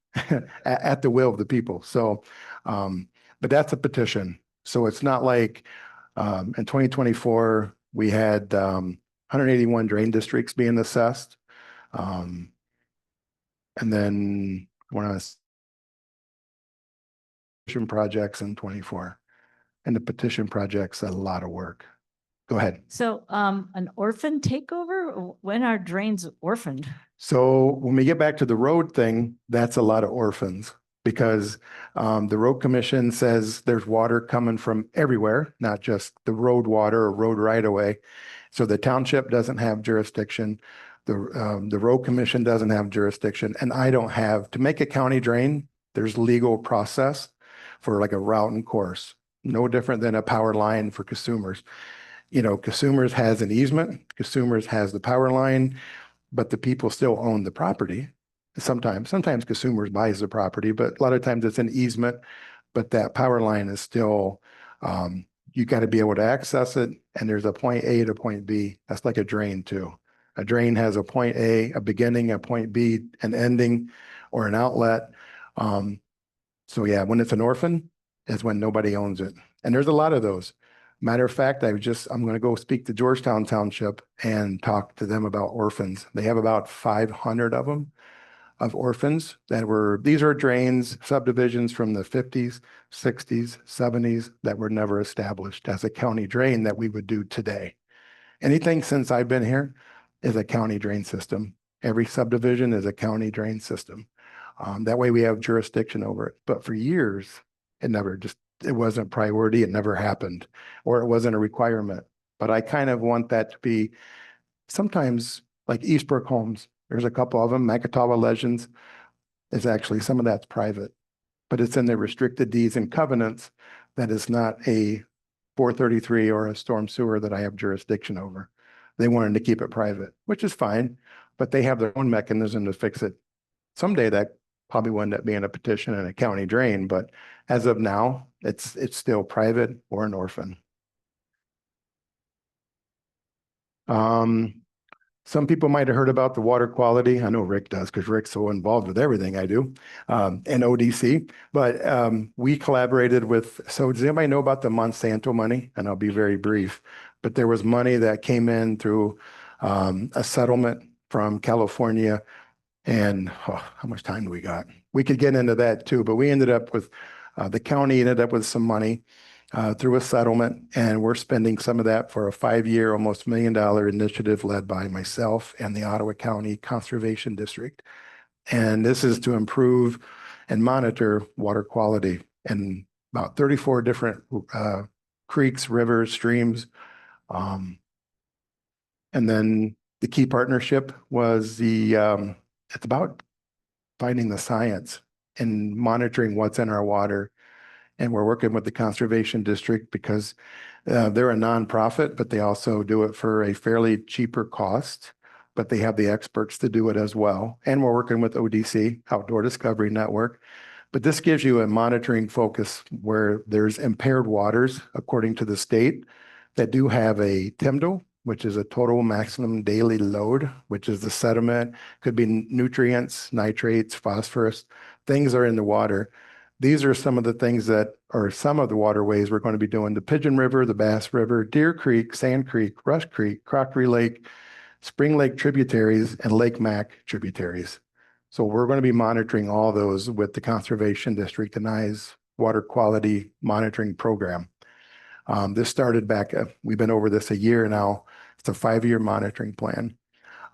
at the will of the people. So, but that's a petition. So it's not like in 2024, we had 181 drain districts being assessed. And then one of the projects in 24. And the petition project's a lot of work. Go ahead. So an orphan takeover? When are drains orphaned? So when we get back to the road thing, that's a lot of orphans because the road commission says there's water coming from everywhere, not just the road water or road right away. So the township doesn't have jurisdiction. The road commission doesn't have jurisdiction, and I don't have to make a county drain. There's legal process for like a route and course. No different than a power line for consumers. You know, consumers has an easement, consumers has the power line, but the people still own the property. Sometimes consumers buys the property, but a lot of times it's an easement, but that power line is still, you got to be able to access it. And there's a point A to point B. That's like a drain too. A drain has a point A, a beginning, a point B, an ending, or an outlet. So yeah, when it's an orphan, is when nobody owns it. And there's a lot of those. Matter of fact, I'm going to go speak to Georgetown Township and talk to them about orphans. They have about 500 of them, of orphans these are drains, subdivisions from the 50s, 60s, 70s that were never established as a county drain that we would do today. Anything since I've been here is a county drain system. Every subdivision is a county drain system. That way we have jurisdiction over it. But for years, it wasn't a priority. It never happened, or it wasn't a requirement. But I kind of want that to be sometimes like Eastbrook Homes. There's a couple of them. Macatawa Legends is actually, some of that's private, but it's in the restricted deeds and covenants that is not a 433 or a storm sewer that I have jurisdiction over. They wanted to keep it private, which is fine, but they have their own mechanism to fix it. Someday that probably will end up being a petition and a county drain, but as of now, it's still private or an orphan. Some people might have heard about the water quality. I know Rick does because Rick's so involved with everything I do, and ODC. But we collaborated with, so does anybody know about the Monsanto money? And I'll be very brief, but there was money that came in through a settlement from California. And how much time do we got? We could get into that too, but we ended up with, the county ended up with some money through a settlement, and we're spending some of that for a 5-year, almost $1 million initiative led by myself and the Ottawa County Conservation District. And this is to improve and monitor water quality in about 34 different creeks, rivers, streams. And then the key partnership was it's about finding the science and monitoring what's in our water. And we're working with the Conservation District because they're a nonprofit, but they also do it for a fairly cheaper cost, but they have the experts to do it as well. And we're working with ODC, Outdoor Discovery Network. But this gives you a monitoring focus where there's impaired waters, according to the state, that do have a TMDL, which is a total maximum daily load, which is the sediment, could be nutrients, nitrates, phosphorus, things are in the water. These are some of the things that are some of the waterways we're going to be doing: the Pigeon River, the Bass River, Deer Creek, Sand Creek, Rush Creek, Crockery Lake, Spring Lake tributaries, and Lake Mac tributaries. So we're going to be monitoring all those with the Conservation District and I's water quality monitoring program. This started back, we've been over this a year now. It's a 5-year monitoring plan.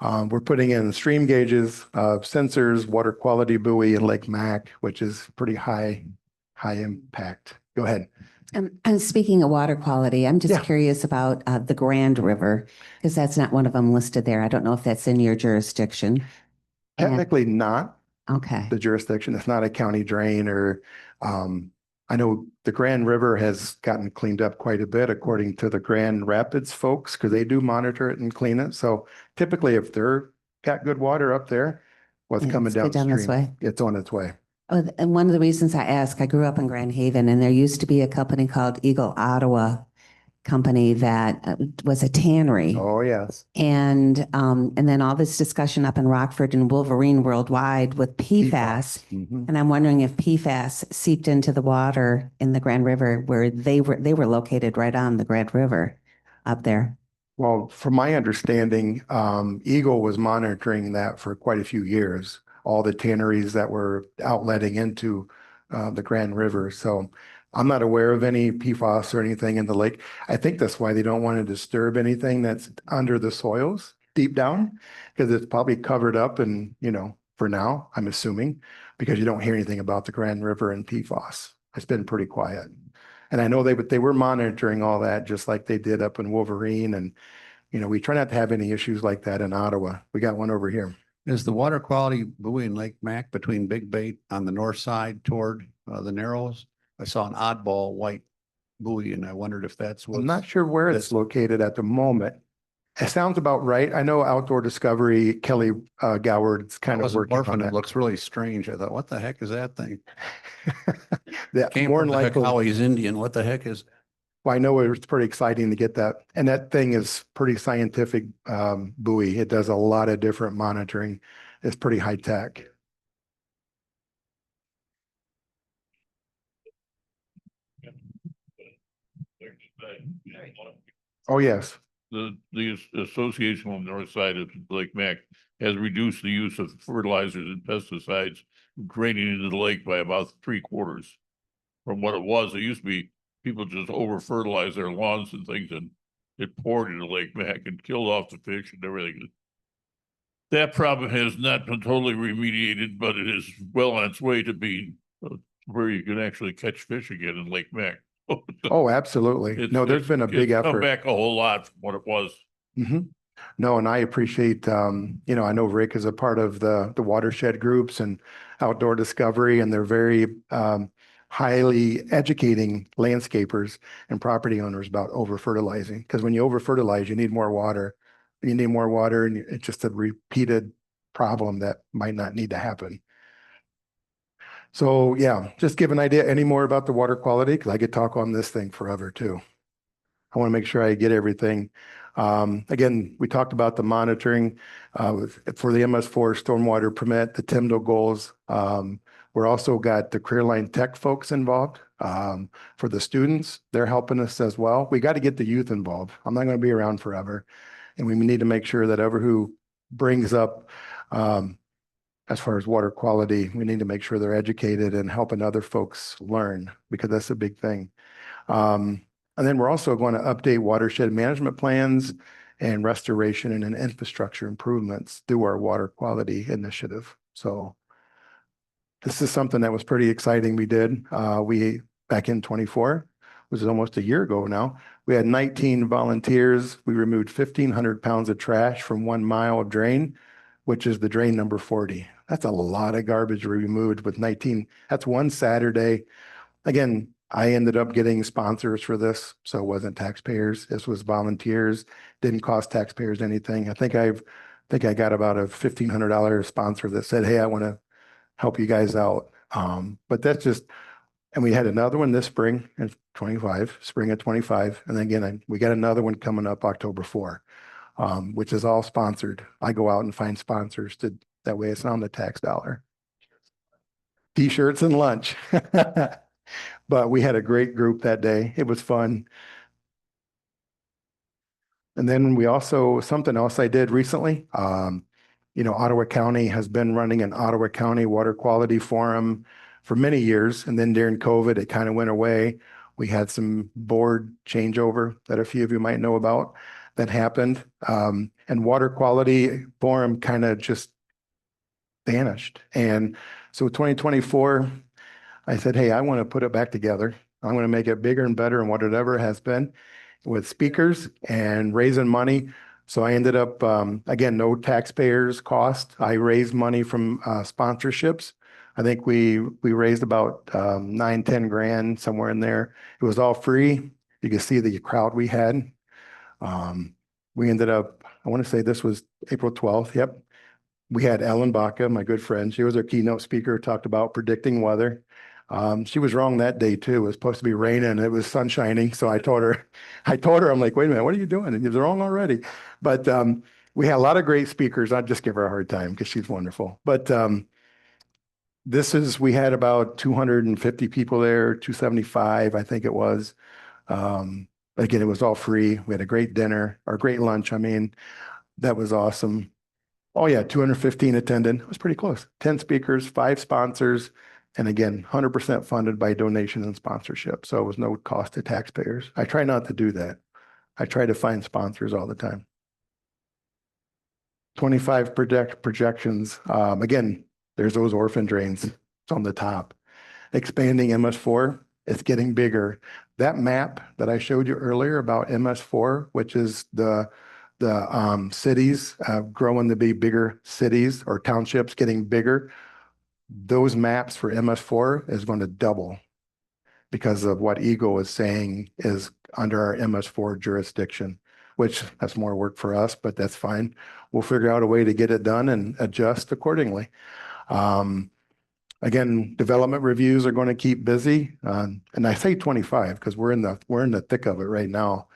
We're putting in stream gauges, sensors, water quality buoy in Lake Mac, which is pretty high impact. Go ahead. And speaking of water quality, I'm just Yeah. curious about the Grand River, because that's not one of them listed there. I don't know if that's in your jurisdiction. And- Technically not Okay. the jurisdiction. It's not a county drain or I know the Grand River has gotten cleaned up quite a bit according to the Grand Rapids folks, because they do monitor it and clean it. So typically if they're got good water up there, what's Yeah, coming it's good down this downstream, way. it's on its way. Oh, and one of the reasons I ask, I grew up in Grand Haven and there used to be a company called Eagle Ottawa Company that was a tannery. Oh, yes. And then all this discussion up in Rockford and Wolverine worldwide with PFAS. Mhm. And I'm wondering if PFAS seeped into the water in the Grand River where they were located right on the Grand River up there. Well, from my understanding, Eagle was monitoring that for quite a few years, all the tanneries that were outletting into the Grand River. So I'm not aware of any PFAS or anything in the lake. I think that's why they don't want to disturb anything that's under the soils deep down, because it's probably covered up and, for now, I'm assuming, because you don't hear anything about the Grand River and PFAS. It's been pretty quiet. And I know they were monitoring all that just like they did up in Wolverine. And, we try not to have any issues like that in Ottawa. We got one over here. Is the water quality buoy in Lake Mac between Big Bait on the north side toward the Narrows? I saw an oddball white buoy and I wondered if that's what. I'm not sure where it's located at the moment. It sounds about right. I know Outdoor Discovery, Kelly Goward's kind of working on It that. looks really strange. I thought, what the heck is that thing? Yeah, Came more from than the likely. Howie's Indian. What the heck is? Well, I know it was pretty exciting to get that. And that thing is pretty scientific buoy. It does a lot of different monitoring. It's pretty high tech. Oh, yes. The association on the north side of Lake Mac has reduced the use of fertilizers and pesticides draining into the lake by about 3/4 from what it was. It used to be people just over fertilize their lawns and things, and it poured into Lake Mac and killed off the fish and everything. That problem has not been totally remediated, but it is well on its way to being where you can actually catch fish again in Lake Mac. Oh, absolutely. No, there's been a big It's come effort. back a whole lot from what it was. Mhm. No, and I appreciate, I know Rick is a part of the watershed groups and Outdoor Discovery, and they're very highly educating landscapers and property owners about over fertilizing. Because when you over fertilize, you need more water. You need more water, and it's just a repeated problem that might not need to happen. So yeah, just give an idea any more about the water quality, because I could talk on this thing forever too. I want to make sure I get everything. Again, we talked about the monitoring for the MS4 stormwater permit, the TIMDO goals. We're also got the Careerline Tech folks involved for the students. They're helping us as well. We got to get the youth involved. I'm not going to be around forever. And we need to make sure that ever who brings up as far as water quality, we need to make sure they're educated and helping other folks learn, because that's a big thing. And then we're also going to update watershed management plans and restoration and infrastructure improvements through our water quality initiative. So this is something that was pretty exciting. We did, back in 24, which is almost a year ago now, we had 19 volunteers. We removed 1,500 pounds of trash from 1 mile of drain, which is the drain number 40. That's a lot of garbage removed with 19. That's one Saturday. Again, I ended up getting sponsors for this, so it wasn't taxpayers. This was volunteers. Didn't cost taxpayers anything. I think I got about a $1,500 sponsor that said, "Hey, I want to help you guys out." But that's just, and we had another one this spring in 25, spring of 25, and then again we got another one coming up October 4, which is all sponsored. I go out and find sponsors that way it's not on the tax dollar. T-shirts and lunch. But we had a great group that day. It was fun. And then we also, something else I did recently, Ottawa County has been running an Ottawa County Water Quality Forum for many years. And then during COVID, it kind of went away. We had some board changeover that a few of you might know about that happened. And Water Quality Forum kind of just vanished. And so 2024, I said, hey, I want to put it back together. I'm going to make it bigger and better than what it ever has been, with speakers and raising money. So I ended up, again, no taxpayers cost. I raised money from sponsorships I think we raised about 9-10 grand, somewhere in there. It was all free. You can see the crowd we had. We ended up, I want to say this was April 12th. Yep. We had Ellen Baca, my good friend. She was our keynote speaker, talked about predicting weather. She was wrong that day too. It was supposed to be raining. It was sun shining. So I told her, I'm like, wait a minute, what are you doing? And he was wrong already. But we had a lot of great speakers. I'd just give her a hard time because she's wonderful. But we had about 250 people there, 275, I think it was. Again, it was all free. We had a great dinner or great lunch. I mean, that was awesome. Oh yeah, 215 attended. It was pretty close. 10 speakers, 5 sponsors, and again, 100% funded by donation and sponsorship. So it was no cost to taxpayers. I try not to do that. I try to find sponsors all the time. 25 projections. Again, there's those orphan drains. It's on the top. Expanding MS4, it's getting bigger. That map that I showed you earlier about MS4, which is the cities growing to be bigger cities or townships getting bigger, those maps for MS4 is going to double because of what Eagle is saying is under our MS4 jurisdiction, which that's more work for us, but that's fine. We'll figure out a way to get it done and adjust accordingly. Again, development reviews are going to keep busy. And I say 25 because we're in the thick of it right now.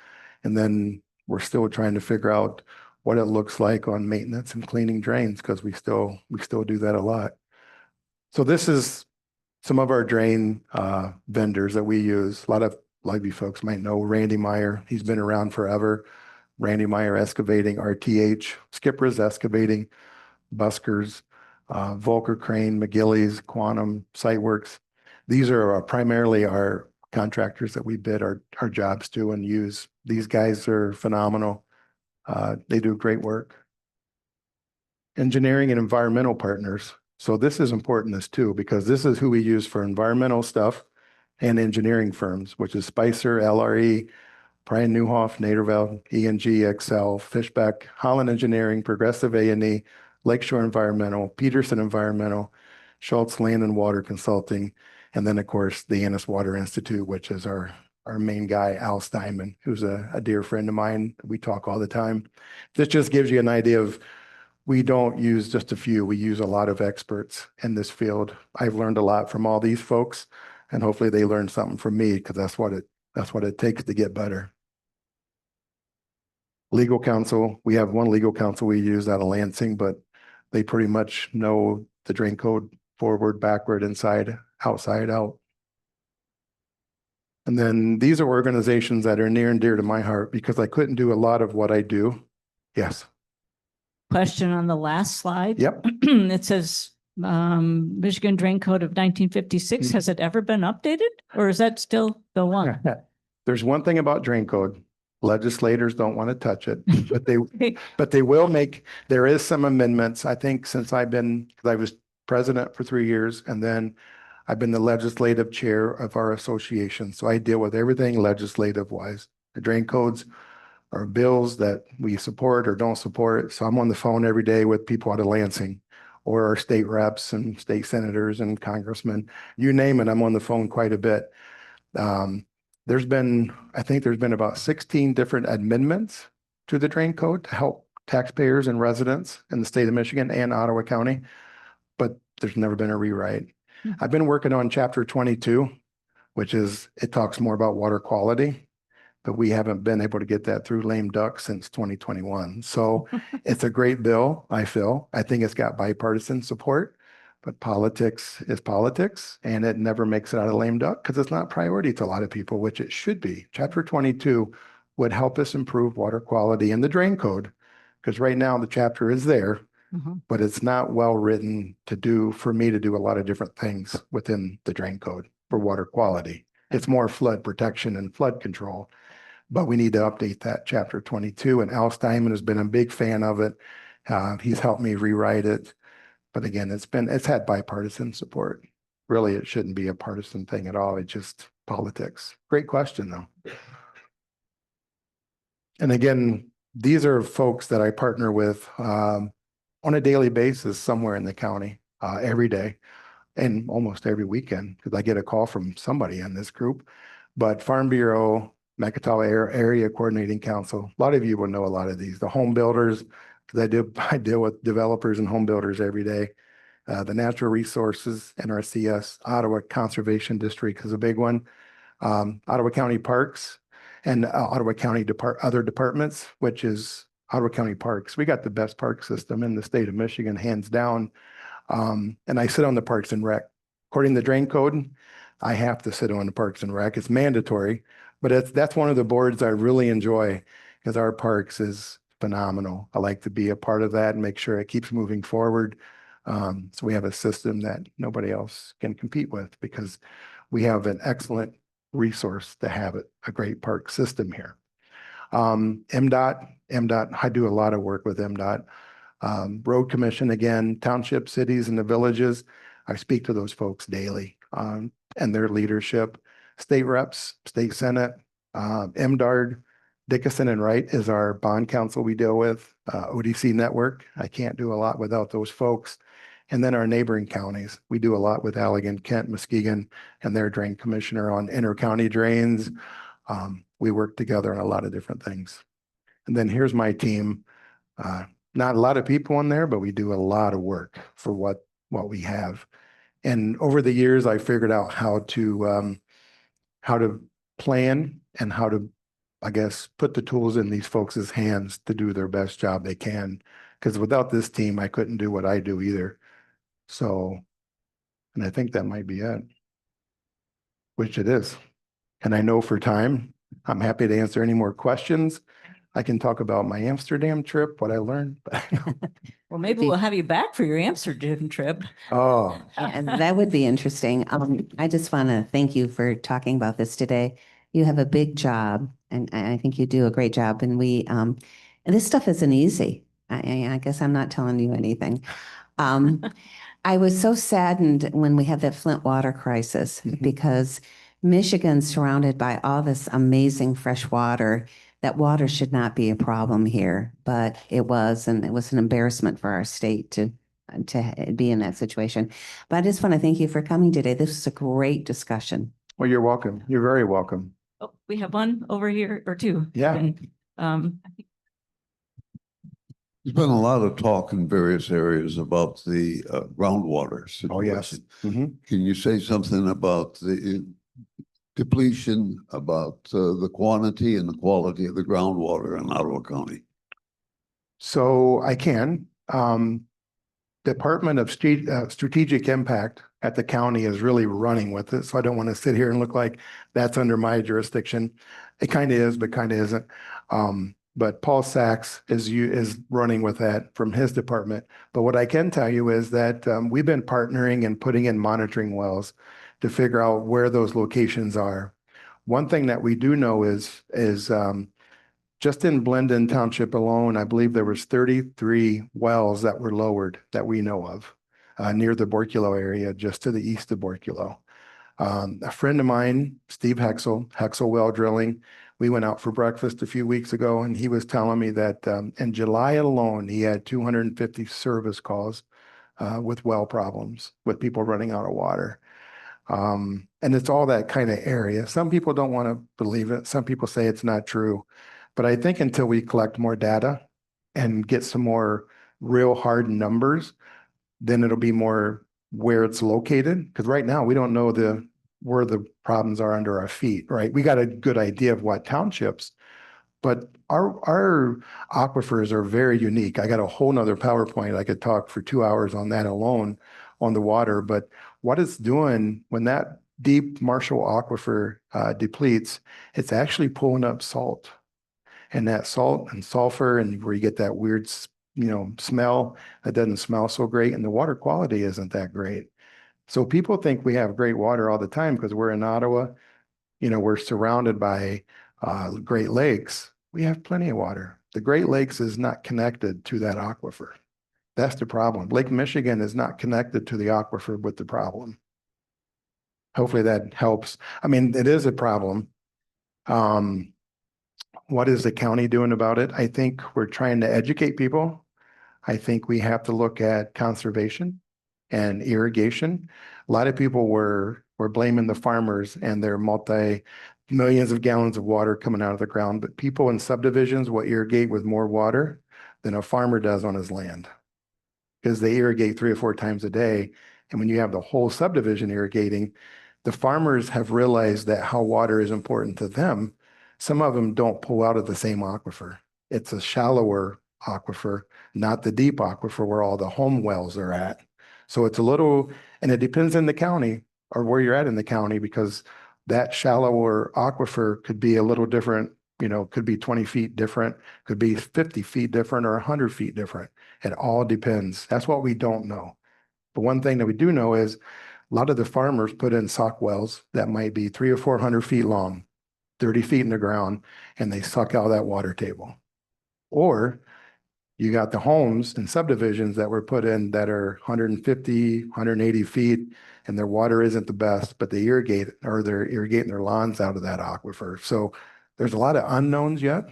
And then we're still trying to figure out what it looks like on maintenance and cleaning drains because we still do that a lot. So this is some of our drain vendors that we use. A lot of you folks might know Randy Meyer. He's been around forever. Randy Meyer Excavating, RTH, Skipper's Excavating, Buskers, Volker Crane, McGillie's, Quantum, Siteworks. These are primarily our contractors that we bid our jobs to and use. These guys are phenomenal. They do great work. Engineering and environmental partners. So this is important as too, because this is who we use for environmental stuff and engineering firms, which is Spicer, LRE, Brian Newhoff, Naderveld, E&G, Excel, Fishbeck, Holland Engineering, Progressive A&E, Lakeshore Environmental, Peterson Environmental, Schultz Land and Water Consulting, and then of course the Annis Water Institute, which is our main guy, Al Steinman, who's a dear friend of mine. We talk all the time. This just gives you an idea of we don't use just a few. We use a lot of experts in this field. I've learned a lot from all these folks, and hopefully they learn something from me because that's what it takes to get better. Legal counsel. We have one legal counsel we use out of Lansing, but they pretty much know the drain code forward, backward, inside, outside, out. And then these are organizations that are near and dear to my heart because I couldn't do a lot of what I do. Yes. Question on the last slide. Yep. It says Michigan Drain Code of 1956. Has it ever been updated or is that still the one? There's one thing about drain code. Legislators don't want to touch it, but they will make, there is some amendments. I think since I was president for 3 years and then I've been the legislative chair of our association. So I deal with everything legislative wise. The drain codes are bills that we support or don't support. So I'm on the phone every day with people out of Lansing or our state reps and state senators and congressmen, you name it. I'm on the phone quite a bit. I think there's been about 16 different amendments to the drain code to help taxpayers and residents in the state of Michigan and Ottawa County, but there's never been a rewrite. I've been working on chapter 22, which it talks more about water quality, but we haven't been able to get that through lame duck since 2021. So it's a great bill, I feel. I think it's got bipartisan support. But politics is politics, and it never makes it out of lame duck because it's not priority to a lot of people, which it should be. Chapter 22 would help us improve water quality in the drain code, because right now the chapter is there, but it's not well written for me to do a lot of different things within the drain code for water quality. It's more flood protection and flood control, but we need to update that chapter 22. And Al Steinman has been a big fan of it. He's helped me rewrite it. But again, it's had bipartisan support. Really, it shouldn't be a partisan thing at all. It's just politics. Great question, though. And again, these are folks that I partner with on a daily basis somewhere in the county every day. and almost every weekend, because I get a call from somebody in this group. But Farm Bureau, Macatawa Area Coordinating Council, a lot of you will know a lot of these. The home builders, because I deal with developers and home builders every day. The Natural Resources, NRCS, Ottawa Conservation District is a big one. Ottawa County Parks and Ottawa County other departments, which is Ottawa County Parks. We got the best park system in the state of Michigan, hands down. And I sit on the Parks and Rec. According to the drain code, I have to sit on the Parks and Rec. It's mandatory, but that's one of the boards I really enjoy because our parks is phenomenal. I like to be a part of that and make sure it keeps moving forward. So we have a system that nobody else can compete with because we have an excellent resource to have it, a great park system here. MDOT, I do a lot of work with MDOT. Road Commission, again, township, cities, and the villages. I speak to those folks daily and their leadership. State reps, state senate, MDARD, Dickinson and Wright is our bond council we deal with. ODC network, I can't do a lot without those folks. And then our neighboring counties, we do a lot with Allegan, Kent, Muskegon, and their drain commissioner on inter-county drains. We work together on a lot of different things. And then here's my team. Not a lot of people in there, but we do a lot of work for what we have. And over the years, I figured out how to plan and how to, I guess, put the tools in these folks' hands to do their best job they can. Because without this team, I couldn't do what I do either. So, and I think that might be it, which it is. And I know for time, I'm happy to answer any more questions. I can talk about my Amsterdam trip, what I learned. Well, maybe we'll have you back for your Amsterdam trip. Oh, And that would be interesting. I just want to thank you for talking about this today. You have a big job and I think you do a great job and and this stuff isn't easy. I guess I'm not telling you anything. I was so saddened when we had that Flint water crisis because Michigan's surrounded by all this amazing fresh water. That water should not be a problem here, but it was, and it was an embarrassment for our state to be in that situation. But I just want to thank you for coming today. This was a great discussion. well, you're welcome. You're very welcome. Oh, we have one over here or two. Yeah. And, There's been a lot of talk in various areas about the groundwater Oh, yes. situation. Mhm. Can you say something about the depletion, about the quantity and the quality of the groundwater in Ottawa County? So I can. Department of Strategic Impact at the county is really running with it. So I don't want to sit here and look like that's under my jurisdiction. It kind of is, but kind of isn't. But Paul Sachs is running with that from his department. But what I can tell you is that we've been partnering and putting in monitoring wells to figure out where those locations are. One thing that we do know is just in Blendon Township alone, I believe there was 33 wells that were lowered that we know of near the Borculo area, just to the east of Borculo. A friend of mine, Steve Hexel Well Drilling, we went out for breakfast a few weeks ago and he was telling me that in July alone, he had 250 service calls with well problems, with people running out of water. And it's all that kind of area. Some people don't want to believe it. Some people say it's not true. But I think until we collect more data and get some more real hard numbers, then it'll be more where it's located. Because right now we don't know where the problems are under our feet, right? We got a good idea of what townships, but our aquifers are very unique. I got a whole nother PowerPoint. I could talk for 2 hours on that alone on the water, but what it's doing when that deep Marshall aquifer depletes, it's actually pulling up salt. And that salt and sulfur and where you get that weird, smell that doesn't smell so great and the water quality isn't that great. So people think we have great water all the time because we're in Ottawa, we're surrounded by Great Lakes. We have plenty of water. The Great Lakes is not connected to that aquifer. That's the problem. Lake Michigan is not connected to the aquifer with the problem. Hopefully that helps. I mean, it is a problem. What is the county doing about it? I think we're trying to educate people. I think we have to look at conservation. and irrigation. A lot of people were blaming the farmers and their millions of gallons of water coming out of the ground, but people in subdivisions will irrigate with more water than a farmer does on his land because they irrigate 3 or 4 times a day. And when you have the whole subdivision irrigating, the farmers have realized that how water is important to them. Some of them don't pull out of the same aquifer. It's a shallower aquifer, not the deep aquifer where all the home wells are at. So it's a little, and it depends in the county or where you're at in the county, because that shallower aquifer could be a little different, could be 20 feet different, could be 50 feet different or 100 feet different. It all depends. That's what we don't know. But one thing that we do know is a lot of the farmers put in sock wells that might be 300 or 400 feet long, 30 feet in the ground, and they suck out that water table. Or you got the homes and subdivisions that were put in that are 150, 180 feet, and their water isn't the best, but they irrigate or they're irrigating their lawns out of that aquifer. So there's a lot of unknowns yet,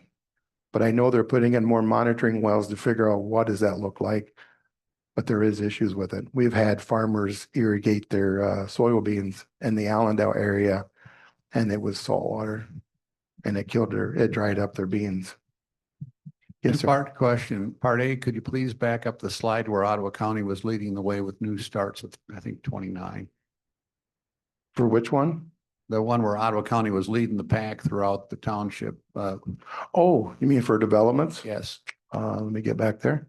but I know they're putting in more monitoring wells to figure out what does that look like. But there is issues with it. We've had farmers irrigate their soybeans in the Allendale area, and it was salt water, and it dried up their beans. Yes, sir. Part A, could you please back up the slide where Ottawa County was leading the way with new starts with, I think, 29? For which one? The one where Ottawa County was leading the pack throughout the township. Oh, you mean for developments? Yes. Let me get back there.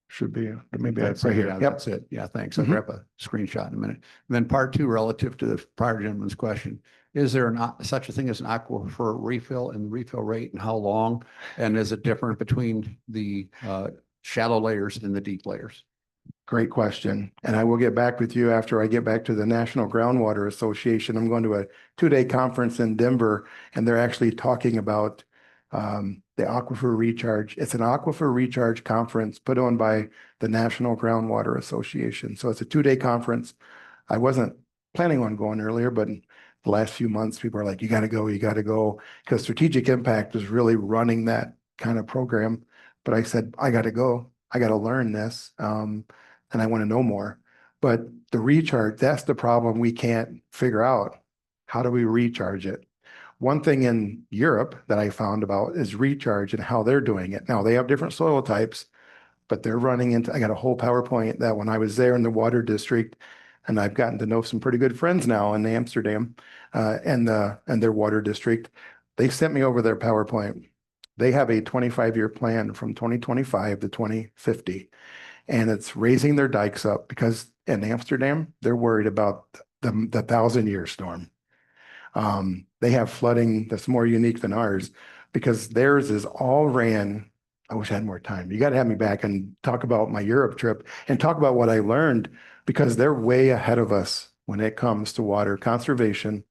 Should be, maybe That's right it, here. yeah, Yep. That's it. Yeah, thanks. I'll grab a screenshot in a minute. And then part 2, relative to the prior gentleman's question, is there not such a thing as an aquifer refill and refill rate, and how long? And is it different between the shallow layers and the deep layers? Great question. And I will get back with you after I get back to the National Groundwater Association. I'm going to a 2-day conference in Denver, and they're actually talking about the aquifer recharge. It's an aquifer recharge conference put on by the National Groundwater Association. So it's a 2-day conference. I wasn't planning on going earlier, but in the last few months, people are like, you got to go, because Strategic Impact is really running that kind of program. But I said, I got to go. I got to learn this. And I want to know more. But the recharge, that's the problem we can't figure out. How do we recharge it? One thing in Europe that I found about is recharge and how they're doing it. Now, they have different soil types, but they're running into, I got a whole PowerPoint that when I was there in the water district, and I've gotten to know some pretty good friends now in Amsterdam and their water district, they sent me over their PowerPoint. They have a 25-year plan from 2025 to 2050. And it's raising their dikes up because in Amsterdam, they're worried about the 1,000-year storm. They have flooding that's more unique than ours because theirs is all ran. I wish I had more time. You got to have me back and talk about my Europe trip and talk about what I learned, because they're way ahead of us when it comes to water conservation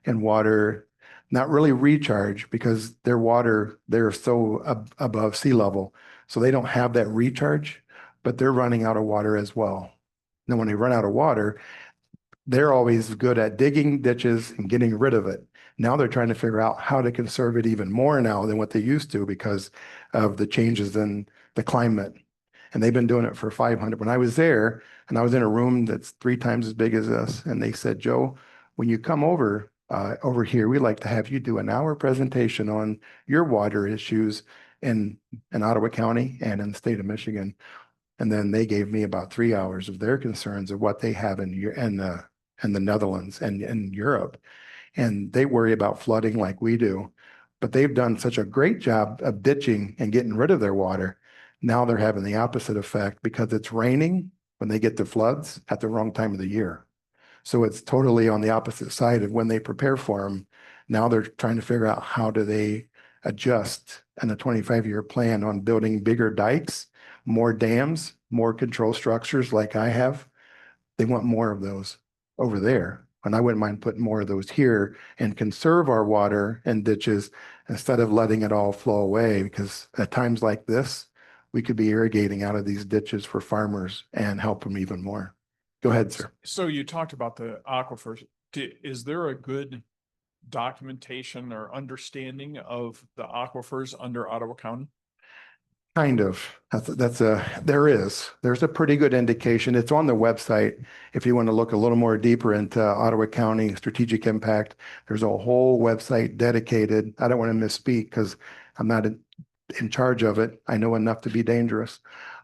and water, not really recharge, because their water, they're so above sea level. So they don't have that recharge, but they're running out of water as well. Now, when they run out of water, they're always good at digging ditches and getting rid of it. Now they're trying to figure out how to conserve it even more now than what they used to because of the changes in the climate. And they've been doing it for 500. When I was there, and I was in a room that's 3 times as big as us, and they said, Joe, when you come over here, we'd like to have you do an hour presentation on your water issues in Ottawa County and in the state of Michigan. And then they gave me about 3 hours of their concerns of what they have in the Netherlands and in Europe. And they worry about flooding like we do. But they've done such a great job of ditching and getting rid of their water. Now they're having the opposite effect because it's raining when they get the floods at the wrong time of the year. So it's totally on the opposite side of when they prepare for them. Now they're trying to figure out how do they adjust in a 25-year plan on building bigger dikes, more dams, more control structures like I have. They want more of those over there. And I wouldn't mind putting more of those here and conserve our water and ditches instead of letting it all flow away, because at times like this, we could be irrigating out of these ditches for farmers and help them even more. Go ahead, sir. So you talked about the aquifers. Is there a good documentation or understanding of the aquifers under Ottawa County? Kind of. There's a pretty good indication. It's on the website. If you want to look a little more deeper into Ottawa County strategic impact, there's a whole website dedicated. I don't want to misspeak because I'm not in charge of it. I know enough to be dangerous.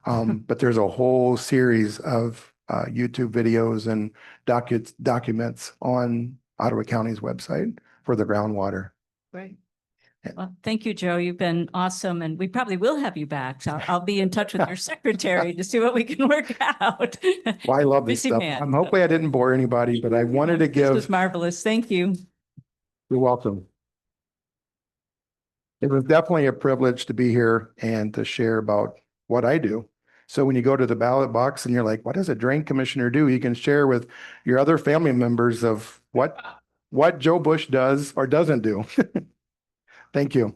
But there's a whole series of YouTube videos and documents on Ottawa County's website for the groundwater. Great. Well, thank you, Joe. You've been awesome, and we probably will have you back. So I'll be in touch with your secretary to see what we can work out. Well, I love this Busy stuff. man. Hopefully I didn't bore anybody, but I wanted to This was give, marvelous. Thank you. you're welcome. It was definitely a privilege to be here and to share about what I do. So when you go to the ballot box and you're like, what does a drain commissioner do? You can share with your other family members of what Joe Bush does or doesn't do. Thank you.